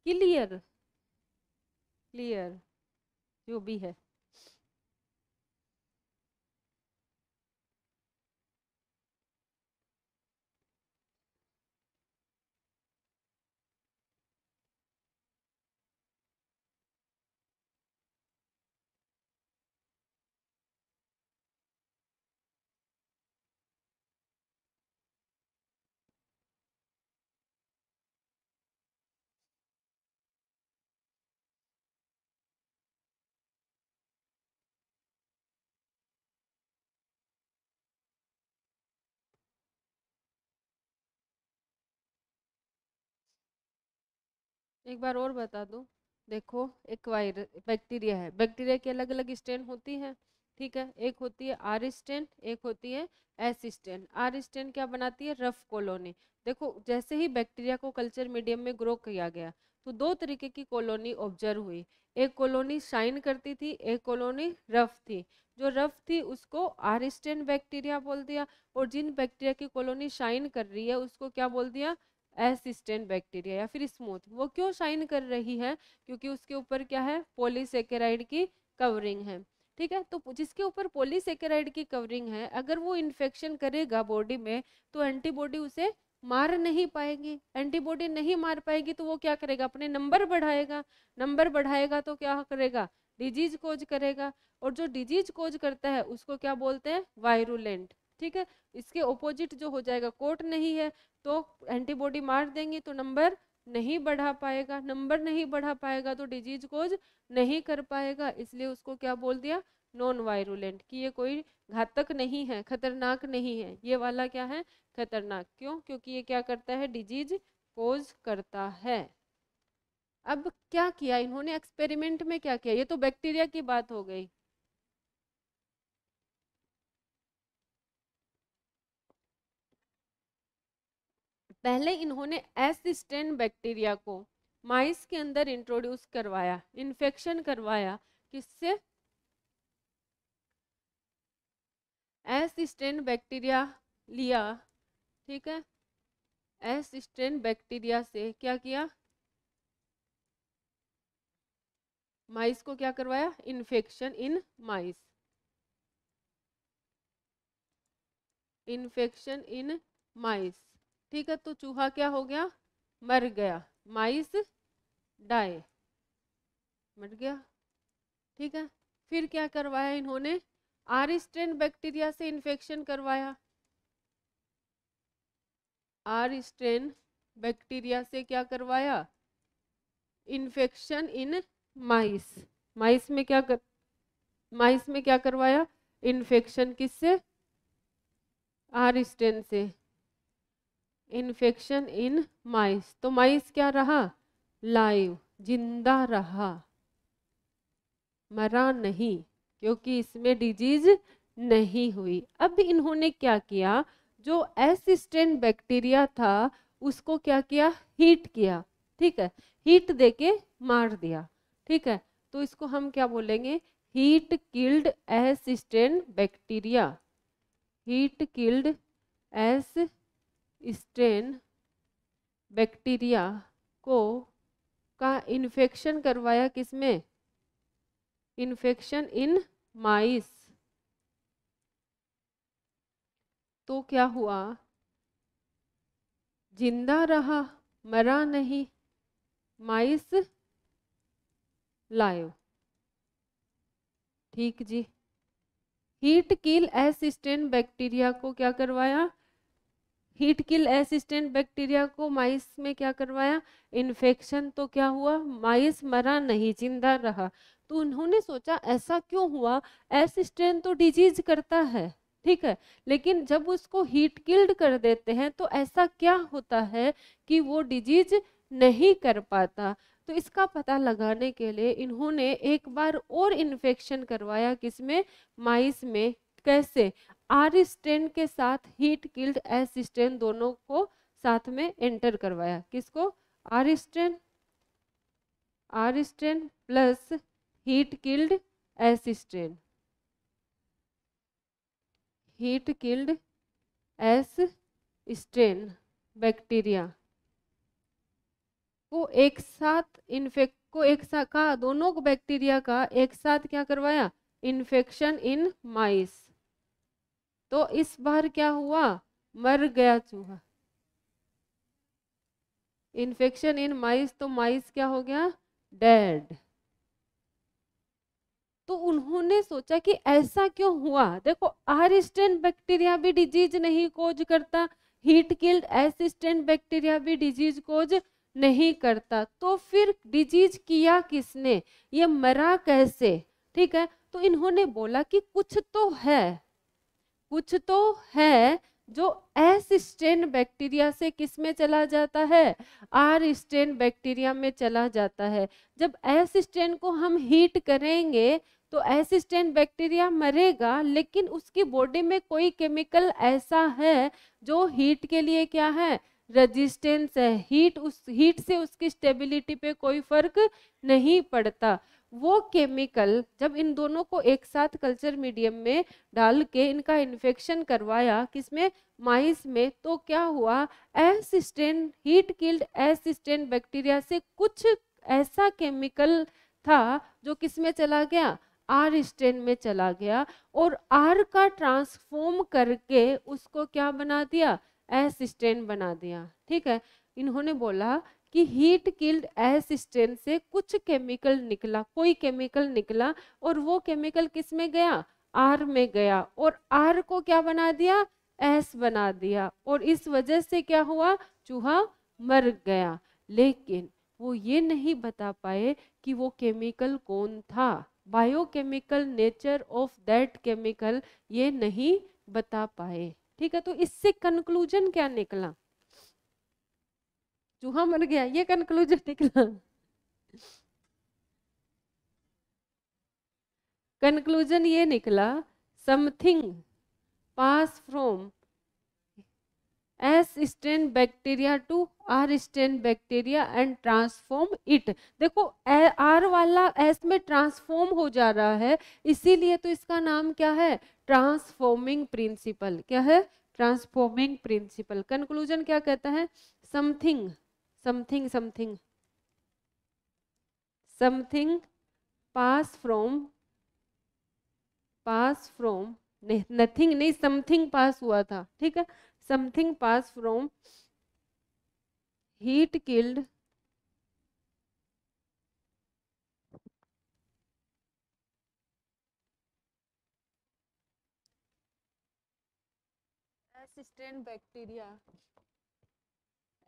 clear, clear, जो भी है। एक बार और बता दो, देखो एक वायरस बैक्टीरिया है, बैक्टीरिया की अलग अलग स्ट्रेन होती है, ठीक है। एक होती है आर स्ट्रेन, एक होती है एस स्ट्रेन। आर स्ट्रेन क्या बनाती है, रफ कॉलोनी। देखो जैसे ही बैक्टीरिया को कल्चर मीडियम में ग्रो किया गया तो दो तरीके की कॉलोनी ऑब्जर्व हुई। एक कॉलोनी शाइन करती थी, एक कॉलोनी रफ थी। जो रफ थी उसको आर स्ट्रेन बैक्टीरिया बोल दिया, और जिन बैक्टीरिया की कॉलोनी शाइन कर रही है उसको क्या बोल दिया, एस स्ट्रेन बैक्टीरिया या फिर स्मूथ। वो क्यों शाइन कर रही है, क्योंकि उसके ऊपर क्या है, पॉलीसेकेराइड की कवरिंग है, ठीक है। तो जिसके ऊपर पॉलीसेकेराइड की कवरिंग है, अगर वो इन्फेक्शन करेगा बॉडी में तो एंटीबॉडी उसे मार नहीं पाएगी। एंटीबॉडी नहीं मार पाएगी तो वो क्या करेगा, अपने नंबर बढ़ाएगा। नंबर बढ़ाएगा तो क्या करेगा, डिजीज कोज करेगा। और जो डिजीज कोज करता है उसको क्या बोलते हैं, वायरुलेंट, ठीक है। इसके ऑपोजिट जो हो जाएगा, कोट नहीं है तो एंटीबॉडी मार देंगे तो नंबर नहीं बढ़ा पाएगा। नंबर नहीं बढ़ा पाएगा तो डिजीज कोज नहीं कर पाएगा, इसलिए उसको क्या बोल दिया, नॉन वायरुलेंट, कि ये कोई घातक नहीं है, खतरनाक नहीं है। ये वाला क्या है, खतरनाक। क्यों, क्योंकि ये क्या करता है, डिजीज कोज करता है। अब क्या किया इन्होंने एक्सपेरिमेंट में, क्या किया, ये तो बैक्टीरिया की बात हो गई। पहले इन्होंने एस स्ट्रेन बैक्टीरिया को माइस के अंदर इंट्रोड्यूस करवाया, इन्फेक्शन करवाया, किससे, एस स्ट्रेन बैक्टीरिया लिया, ठीक है। एस स्ट्रेन बैक्टीरिया से क्या किया, माइस को क्या करवाया, infection in mice, infection in माइस, ठीक है। तो चूहा क्या हो गया, मर गया, माइस डाई, मर गया, ठीक है। फिर क्या करवाया इन्होंने, आर स्ट्रेन बैक्टीरिया से इन्फेक्शन करवाया। आर स्ट्रेन बैक्टीरिया से क्या करवाया, इन्फेक्शन इन माइस। माइस में क्या माइस में क्या करवाया, इन्फेक्शन किससे, आर स्ट्रेन से, इन्फेक्शन इन माइस। तो माइस क्या रहा, लाइव, जिंदा रहा, मरा नहीं, क्योंकि इसमें डिजीज नहीं हुई। अब इन्होंने क्या किया, जो एस स्ट्रेन बैक्टीरिया था उसको क्या किया, हीट किया, ठीक है। हीट देके मार दिया, ठीक है। तो इसको हम क्या बोलेंगे, heat killed S strain bacteria, heat killed S strain bacteria को का इन्फेक्शन करवाया किसमें, इन्फेक्शन इन माइस। तो क्या हुआ, जिंदा रहा, मरा नहीं, माइस लाइव, ठीक जी। Heat kill S strain bacteria को क्या करवाया, heat kill S strain bacteria को माइस में क्या करवाया, इन्फेक्शन। तो क्या हुआ, माइस मरा नहीं, जिंदा रहा। तो उन्होंने सोचा ऐसा क्यों हुआ, एस स्ट्रेन तो डिजीज करता है, ठीक है, लेकिन जब उसको हीट किल्ड कर देते हैं तो ऐसा क्या होता है कि वो डिजीज नहीं कर पाता। तो इसका पता लगाने के लिए इन्होंने एक बार और इन्फेक्शन करवाया, किसमें, माइस में। कैसे, आर स्ट्रेन के साथ हीट किल्ड एस स्ट्रेन दोनों को साथ में एंटर करवाया। किसको, R strain, R strain plus heat killed S strain, heat killed S strain bacteria को एक साथ दोनों को बैक्टीरिया का एक साथ क्या करवाया, इन्फेक्शन इन माइस। तो इस बार क्या हुआ, मर गया चूहा, इन्फेक्शन इन माइस, तो माइस क्या हो गया, डेड। तो उन्होंने सोचा कि ऐसा क्यों हुआ। देखो आर स्ट्रेन बैक्टीरिया भी डिजीज नहीं कोज करता, heat killed S strain bacteria भी डिजीज कोज नहीं करता, तो फिर डिजीज किया किसने, ये मरा कैसे, ठीक है। तो इन्होंने बोला कि कुछ तो है जो एस स्टेन बैक्टीरिया से किस में चला जाता है, आर स्टेन बैक्टीरिया में चला जाता है। जब एस स्टेन को हम हीट करेंगे तो एस स्टेन बैक्टीरिया मरेगा, लेकिन उसकी बॉडी में कोई केमिकल ऐसा है जो हीट के लिए क्या है, रेजिस्टेंस है। हीट, उस हीट से उसकी स्टेबिलिटी पे कोई फर्क नहीं पड़ता। वो केमिकल जब इन दोनों को एक साथ कल्चर मीडियम में डाल के इनका इन्फेक्शन करवाया किसमें, माइस में, तो क्या हुआ, S strain, heat killed S strain bacteria से कुछ ऐसा केमिकल था जो किसमें चला गया, आर स्टेन में चला गया, और आर का ट्रांसफॉर्म करके उसको क्या बना दिया, एस स्टेन बना दिया। ठीक है, इन्होंने बोला कि हीट किल्ड एस स्टेन से कुछ केमिकल निकला, कोई केमिकल निकला, और वो केमिकल किस में गया, आर में गया, और आर को क्या बना दिया, एस बना दिया, और इस वजह से क्या हुआ, चूहा मर गया। लेकिन वो ये नहीं बता पाए कि वो केमिकल कौन था, biochemical nature of that chemical ये नहीं बता पाए। ठीक है, तो इससे कंक्लूजन क्या निकला, चूहा मर गया, ये कंक्लूजन निकला। कंक्लूजन ये निकला, something pass from S strain bacteria to R strain bacteria and transform it. देखो आर वाला एस में ट्रांसफॉर्म हो जा रहा है, इसीलिए तो इसका नाम क्या है, ट्रांसफॉर्मिंग प्रिंसिपल। क्या है, ट्रांसफॉर्मिंग प्रिंसिपल। कंक्लूजन क्या कहता है, something something something something pass from nothing नहीं, समथिंग पास हुआ था। ठीक है, something pass from heat killed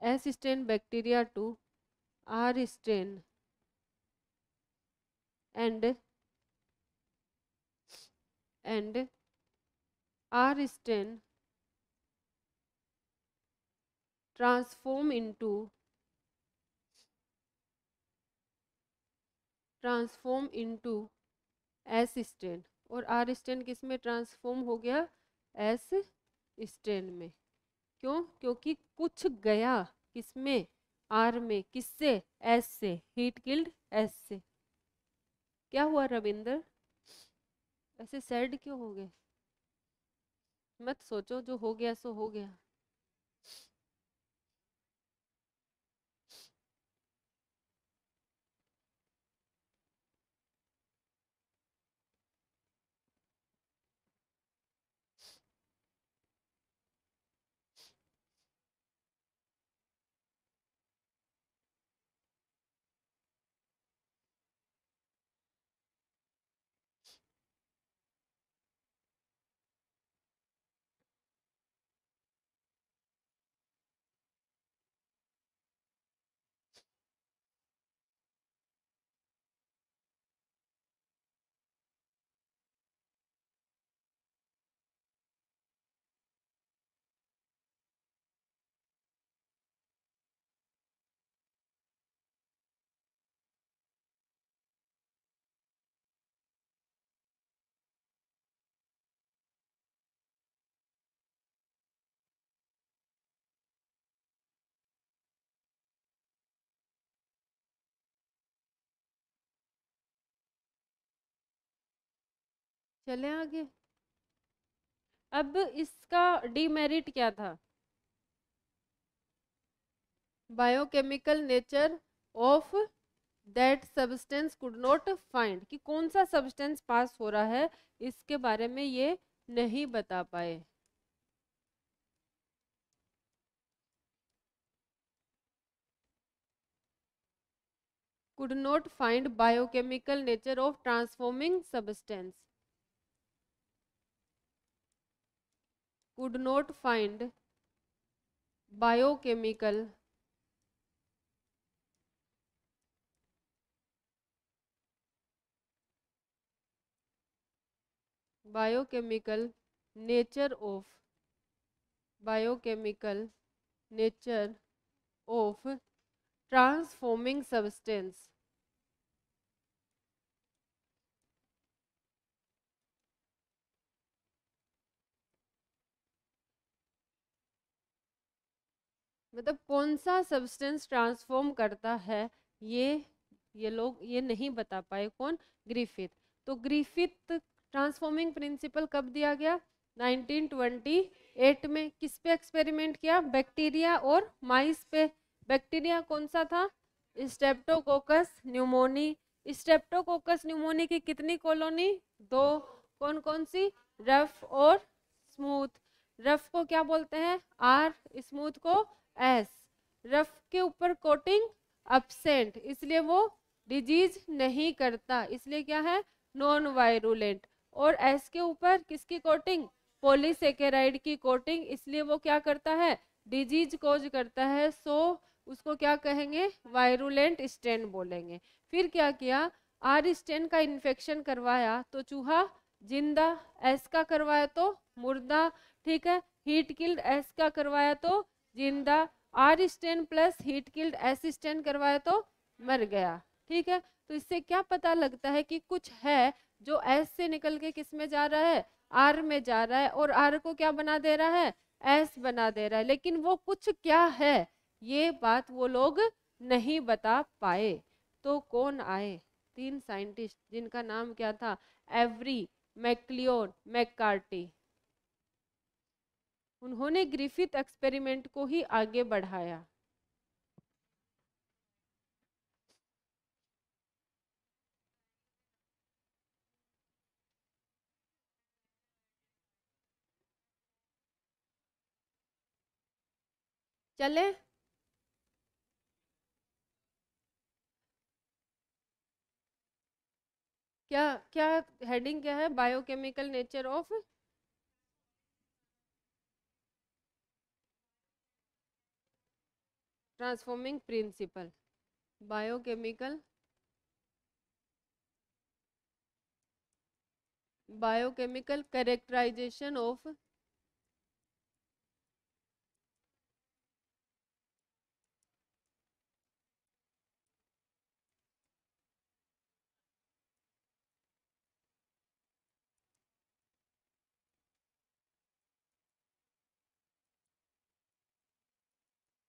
S strain bacteria to R strain and R strain transform into S strain, और आर स्टेन किस में ट्रांसफॉर्म हो गया, एस स्टेन में। क्यों, क्योंकि कुछ गया किसमें, आर में, किससे, एस से, हीट किल्ड एस से। क्या हुआ रविंदर, ऐसे सैड क्यों हो गए, मत सोचो, जो हो गया सो हो गया। चले आगे। अब इसका डीमेरिट क्या था, biochemical nature of that substance could not find, कि कौन सा सब्सटेंस पास हो रहा है इसके बारे में ये नहीं बता पाए। Could not find biochemical nature of transforming substance, could not find biochemical nature of biochemical nature of transforming substance. मतलब कौन सा सब्सटेंस ट्रांसफॉर्म करता है, ये लोग ये नहीं बता पाए। कौन? ग्रिफिथ। तो ग्रिफिथ ट्रांसफॉर्मिंग प्रिंसिपल कब दिया गया? 1928 में। किस पे एक्सपेरिमेंट किया? बैक्टीरिया और माइस पे। बैक्टीरिया कौन सा था? Streptococcus pneumoniae. स्ट्रेप्टोकोकस न्यूमोनी की कितनी कॉलोनी? 2। कौन कौन सी? रफ और स्मूथ। रफ को क्या बोलते हैं? आर, स्मूथ को एस। रफ के ऊपर कोटिंग अपसेंट, इसलिए वो डिजीज नहीं करता, इसलिए क्या है? Non virulent. और एस के ऊपर किसकी कोटिंग? पॉलीसेकेराइड की कोटिंग, इसलिए वो क्या करता है? डिजीज कोज करता है। सो उसको क्या कहेंगे? वायरुलेंट स्ट्रेन बोलेंगे। फिर क्या किया? आर स्ट्रेन का इन्फेक्शन करवाया तो चूहा जिंदा, एस का करवाया तो मुर्दा। ठीक है। हीट किल्ड एस का करवाया तो जिंदा। R strain plus heat killed S strain करवाया तो मर गया। ठीक है। तो इससे क्या पता लगता है कि कुछ है जो एस से निकल के किस में जा रहा है? आर में जा रहा है, और आर को क्या बना दे रहा है? एस बना दे रहा है। लेकिन वो कुछ क्या है, ये बात वो लोग नहीं बता पाए। तो कौन आए? 3 साइंटिस्ट, जिनका नाम क्या था? Avery, MacLeod, McCarty. उन्होंने ग्रिफिथ एक्सपेरिमेंट को ही आगे बढ़ाया। चले? क्या क्या हेडिंग क्या है? Biochemical nature of transforming principle. Biochemical biochemical characterisation of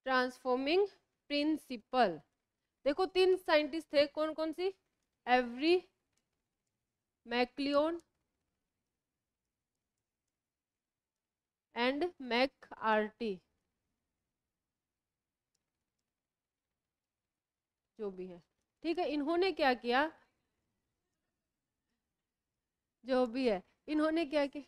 transforming principle. देखो 3 साइंटिस्ट थे, कौन कौन सी? एवरी, मैक्लियोन एंड मैकआर्टी, जो भी है। ठीक है। इन्होंने क्या किया? जो भी है, इन्होंने क्या किया?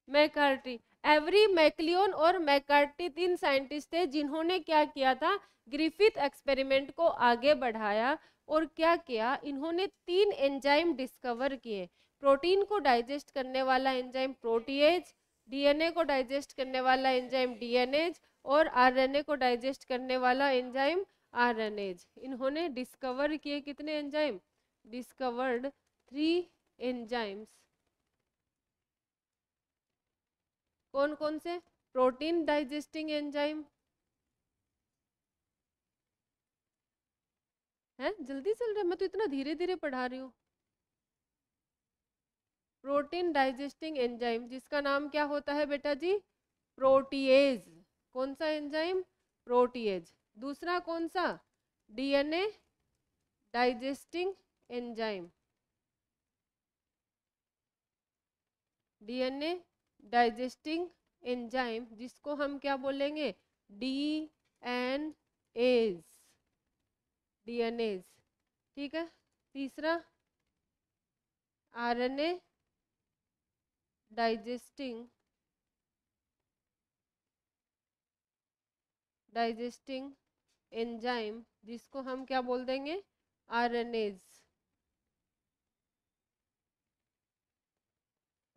मैककार्टी। एवरी, मैक्लियोन और मैककार्टी 3 साइंटिस्ट थे जिन्होंने क्या किया था? ग्रिफिथ एक्सपेरिमेंट को आगे बढ़ाया। और क्या किया? इन्होंने 3 एंजाइम डिस्कवर किए। प्रोटीन को डाइजेस्ट करने वाला एंजाइम प्रोटीएज, डीएनए को डाइजेस्ट करने वाला एंजाइम डीएनएज, और आरएनए को डाइजेस्ट करने वाला एंजाइम आरएनएज। इन्होंने डिस्कवर किए कितने एंजाइम? Discovered 3 enzymes. कौन कौन से? प्रोटीन डाइजेस्टिंग एंजाइम है। जल्दी चल रहा है, मैं तो इतना धीरे धीरे पढ़ा रही हूँ। प्रोटीन डाइजेस्टिंग एंजाइम, जिसका नाम क्या होता है बेटा जी? प्रोटीएज। कौन सा एंजाइम? प्रोटीएज। दूसरा कौन सा? DNA digesting enzyme. DNA digesting enzyme, जिसको हम क्या बोलेंगे? डीएनएज। डीएनएज। ठीक है। तीसरा आरएनए डाइजेस्टिंग एंजाइम, जिसको हम क्या बोल देंगे? आरएनएज।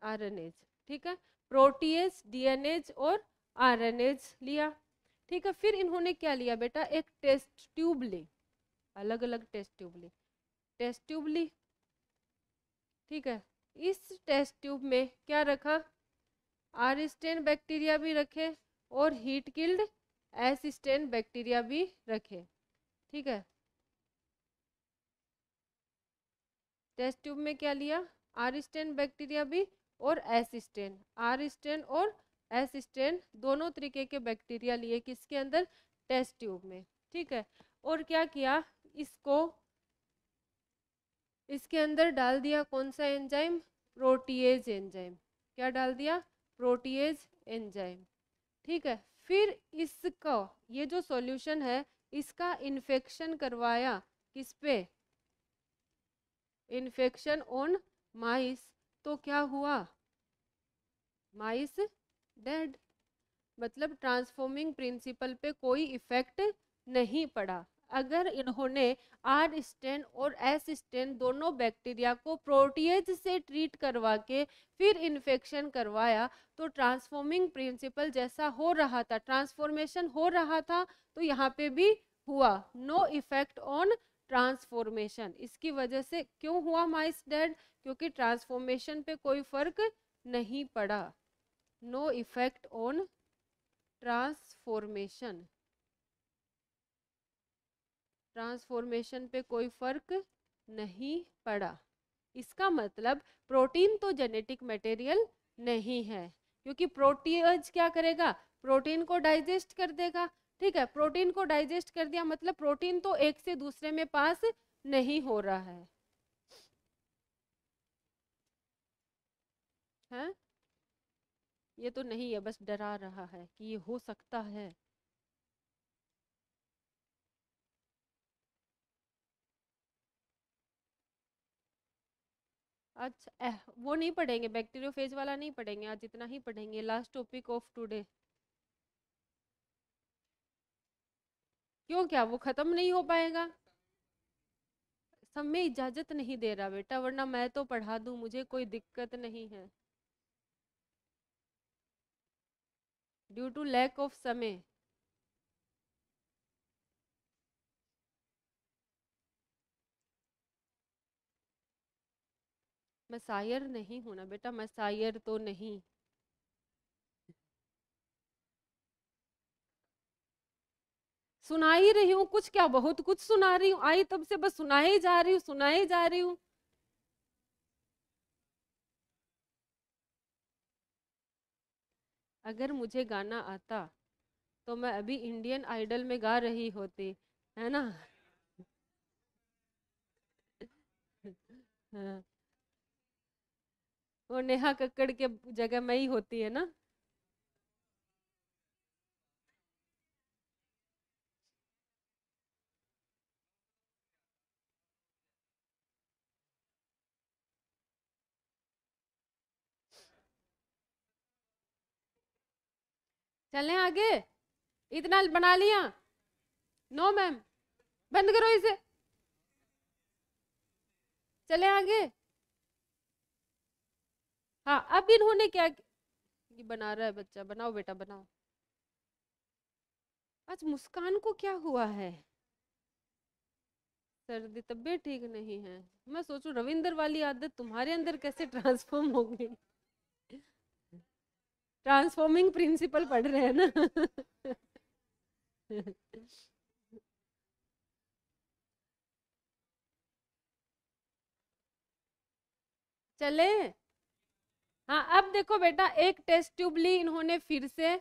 आरएनएज। ठीक है। प्रोटीएज, डीएनएज और आरएनएज लिया। ठीक है। फिर इन्होंने क्या लिया बेटा? एक टेस्ट ट्यूब ली, अलग अलग टेस्ट ट्यूब ली। टेस्ट ट्यूब ली। ठीक है। इस टेस्ट ट्यूब में क्या रखा? आर स्टेन बैक्टीरिया भी रखे और heat killed S strain bacteria भी रखे। ठीक है, टेस्ट ट्यूब में क्या लिया, आर स्टेन बैक्टीरिया भी और एस स्टेन, आर स्टेन और एस स्टेन दोनों तरीके के बैक्टीरिया लिए किसके अंदर, टेस्ट ट्यूब में। ठीक है, और क्या किया, इसको इसके अंदर डाल दिया कौन सा एंजाइम, प्रोटीएज एंजाइम। क्या डाल दिया, प्रोटीएज एंजाइम। ठीक है, फिर इसका ये जो सॉल्यूशन है इसका इन्फेक्शन करवाया किस पे, इन्फेक्शन ऑन माइस। तो क्या हुआ, माइस डेड, मतलब ट्रांसफॉर्मिंग प्रिंसिपल पे कोई इफेक्ट नहीं पड़ा। अगर इन्होंने आर स्टेन और एस स्टेन दोनों बैक्टीरिया को प्रोटीएज से ट्रीट करवा के फिर इन्फेक्शन करवाया तो ट्रांसफॉर्मिंग प्रिंसिपल जैसा हो रहा था, ट्रांसफॉर्मेशन हो रहा था, तो यहाँ पे भी हुआ। नो इफेक्ट ऑन ट्रांसफॉर्मेशन, इसकी वजह से क्यों हुआ माइस डेड, क्योंकि ट्रांसफॉर्मेशन पे कोई फर्क नहीं पड़ा। No effect on transformation, transformation पे कोई फर्क नहीं पड़ा। इसका मतलब प्रोटीन तो जेनेटिक मटेरियल नहीं है, क्योंकि प्रोटीज क्या करेगा, प्रोटीन को डाइजेस्ट कर देगा। ठीक है, प्रोटीन को डाइजेस्ट कर दिया मतलब प्रोटीन तो एक से दूसरे में पास नहीं हो रहा है? ये तो नहीं है, बस डरा रहा है कि ये हो सकता है। अच्छा वो नहीं पढ़ेंगे, बैक्टीरियोफेज वाला नहीं पढ़ेंगे आज, इतना ही पढ़ेंगे, लास्ट टॉपिक ऑफ टुडे। क्यों, क्या वो खत्म नहीं हो पाएगा, समय इजाजत नहीं दे रहा बेटा, वरना मैं तो पढ़ा दूं, मुझे कोई दिक्कत नहीं है। ड्यू टू लैक ऑफ समय। मैं शायर नहीं हूं ना बेटा, मैं शायर तो नहीं। सुना ही रही हूँ कुछ, क्या बहुत कुछ सुना रही हूँ, आई तब से बस सुनाई जा रही हूँ, सुनाई जा रही हूँ। अगर मुझे गाना आता तो मैं अभी इंडियन आइडल में गा रही होती, है ना। हाँ, वो नेहा कक्कड़ के जगह में ही होती है ना। चलें आगे, इतना बना लिया। नो मैम, बंद करो इसे, चले आगे। हाँ, अब इन्होंने क्या, ये बना रहा है बच्चा, बनाओ बेटा बनाओ। आज मुस्कान को क्या हुआ है, सर्दी, तबीयत ठीक नहीं है। मैं सोचू रविंदर वाली आदत तुम्हारे अंदर कैसे ट्रांसफॉर्म हो गई। ट्रांसफॉर्मिंग प्रिंसिपल पढ़ रहे हैं ना। चले, हाँ अब देखो बेटा, एक टेस्ट ट्यूब ली इन्होंने फिर से।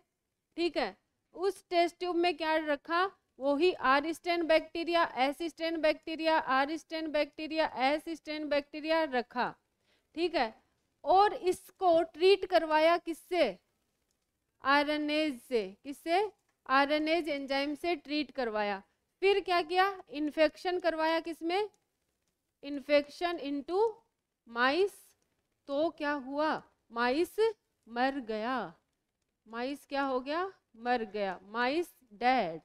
ठीक है, उस टेस्ट ट्यूब में क्या रखा, वही R strain bacteria, S strain bacteria, R strain bacteria, S strain bacteria रखा। ठीक है, और इसको ट्रीट करवाया किससे, आरएनएज से, किससे, आरएनएज एंजाइम से ट्रीट करवाया। फिर क्या किया, इन्फेक्शन करवाया किसमें, इन्फेक्शन इनटू माइस। तो क्या हुआ, माइस मर गया, माइस क्या हो गया, मर गया, माइस डेड।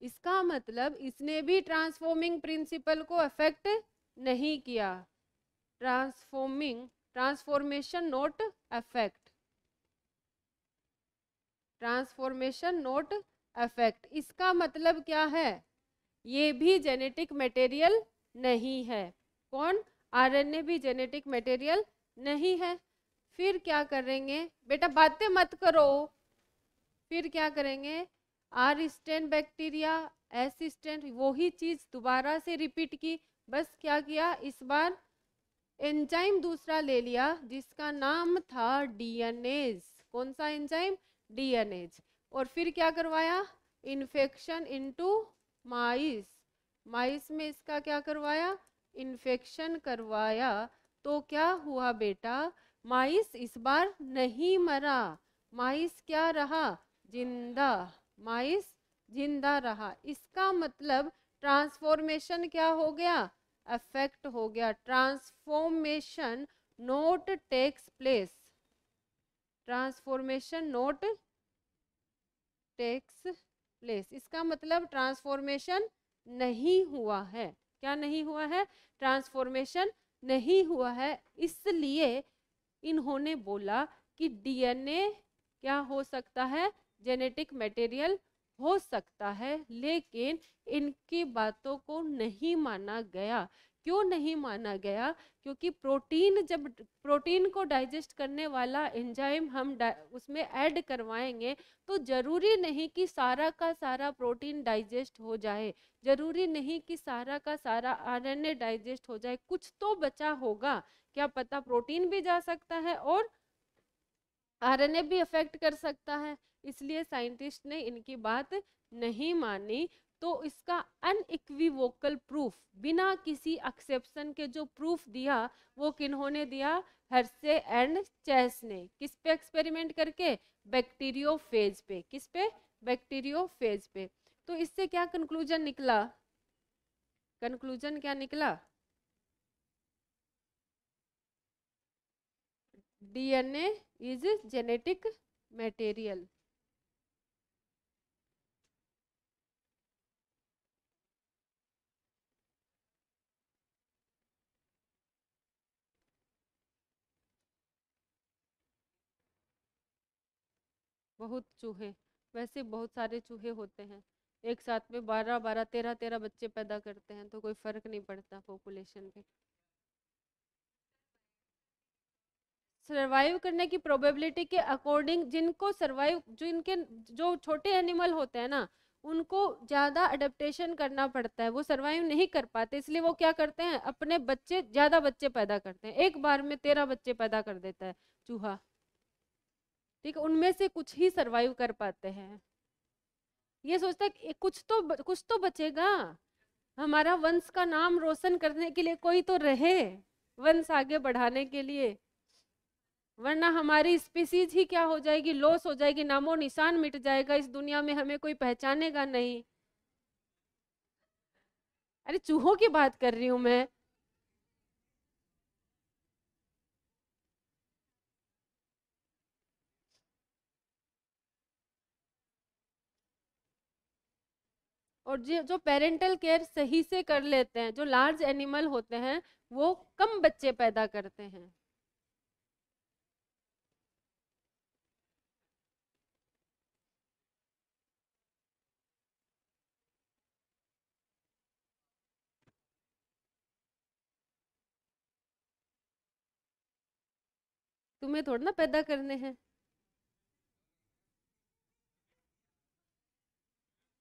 इसका मतलब इसने भी ट्रांसफॉर्मिंग प्रिंसिपल को अफेक्ट नहीं किया, transforming, transformation not affect, transformation not affect. इसका मतलब क्या है, ये भी जेनेटिक मटेरियल नहीं है। कौन, आरएनए भी जेनेटिक मटेरियल नहीं है। फिर क्या करेंगे बेटा, बातें मत करो, फिर क्या करेंगे, R strain bacteria, S strain, वही चीज दोबारा से रिपीट की, बस क्या किया इस बार, एंजाइम दूसरा ले लिया जिसका नाम था डीएनएज। कौन सा एंजाइम, डीएनएज। और फिर क्या करवाया, इन्फेक्शन इनटू माइस, माइस में इसका क्या करवाया, इन्फेक्शन करवाया। तो क्या हुआ बेटा, माइस इस बार नहीं मरा, माइस क्या रहा, जिंदा, माइस जिंदा रहा। इसका मतलब ट्रांसफॉर्मेशन क्या हो गया, अफेक्ट हो गया, transformation not takes place, transformation not takes place. इसका मतलब ट्रांसफॉर्मेशन नहीं हुआ है, क्या नहीं हुआ है, ट्रांसफॉर्मेशन नहीं हुआ है। इसलिए इन्होंने बोला कि डीएनए क्या हो सकता है, जेनेटिक मटेरियल हो सकता है, लेकिन इनकी बातों को नहीं माना गया। क्यों नहीं माना गया, क्योंकि प्रोटीन, जब प्रोटीन को डाइजेस्ट करने वाला एंजाइम हम उसमें ऐड करवाएंगे तो जरूरी नहीं कि सारा का सारा प्रोटीन डाइजेस्ट हो जाए, जरूरी नहीं कि सारा का सारा आरएनए डाइजेस्ट हो जाए, कुछ तो बचा होगा। क्या पता प्रोटीन भी जा सकता है और आरएनए भी अफेक्ट कर सकता है। इसलिए साइंटिस्ट ने इनकी बात नहीं मानी। तो इसका अनइक्विवोकल प्रूफ, बिना किसी एक्सेप्शन के जो प्रूफ दिया वो किन्होंने दिया, हर्से एंड चेस ने। किस पे एक्सपेरिमेंट करके, बैक्टीरियोफेज पे। किस पे, बैक्टीरियोफेज पे। तो इससे क्या कंक्लूजन निकला, कंक्लूजन क्या निकला, डीएनए इज जेनेटिक मटेरियल। बहुत चूहे, वैसे बहुत सारे चूहे होते हैं, एक साथ में 12 12 13 13 बच्चे पैदा करते हैं, तो कोई फर्क नहीं पड़ता पॉपुलेशन पे। सरवाइव करने की प्रोबेबिलिटी के अकॉर्डिंग, जिनको सरवाइव, जो इनके जो छोटे एनिमल होते हैं ना, उनको ज्यादा अडेप्टेशन करना पड़ता है, वो सरवाइव नहीं कर पाते, इसलिए वो क्या करते हैं, अपने बच्चे, ज्यादा बच्चे पैदा करते हैं, एक बार में 13 बच्चे पैदा कर देता है चूहा। ठीक है, उनमें से कुछ ही सरवाइव कर पाते हैं। ये सोचता है कि कुछ तो बचेगा, हमारा वंश का नाम रोशन करने के लिए कोई तो रहे, वंश आगे बढ़ाने के लिए, वरना हमारी स्पीसीज ही क्या हो जाएगी, लॉस हो जाएगी, नामो निशान मिट जाएगा, इस दुनिया में हमें कोई पहचानेगा नहीं। अरे चूहों की बात कर रही हूं मैं। और जो पेरेंटल केयर सही से कर लेते हैं, जो लार्ज एनिमल होते हैं, वो कम बच्चे पैदा करते हैं। तुम्हें थोड़ा ना पैदा करने हैं।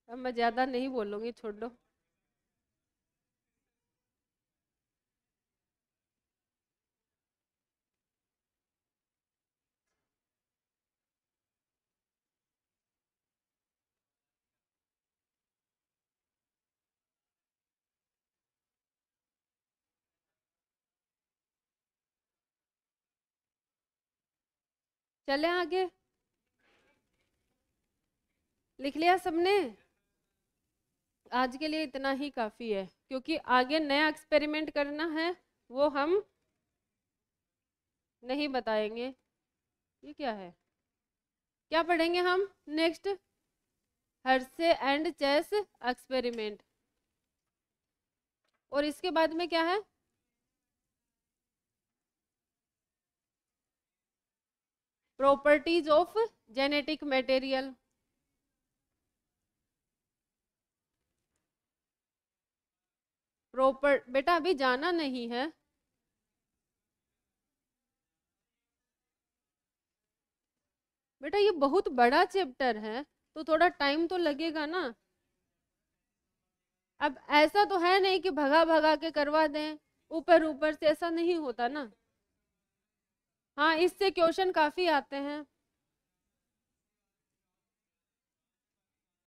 अब मैं ज्यादा नहीं बोलूंगी, छोड़ दो। चले आगे, लिख लिया सबने, आज के लिए इतना ही काफी है, क्योंकि आगे नया एक्सपेरिमेंट करना है, वो हम नहीं बताएंगे। ये क्या है, क्या पढ़ेंगे हम next, Hershey and chess experiment. और इसके बाद में क्या है, properties of genetic material. Proper, बेटा अभी जाना नहीं है, बेटा ये बहुत बड़ा चैप्टर है, तो थोड़ा टाइम तो लगेगा ना। अब ऐसा तो है नहीं कि भगा भगा के करवा दें ऊपर ऊपर से, ऐसा नहीं होता ना। हाँ, इससे क्वेश्चन काफी आते हैं।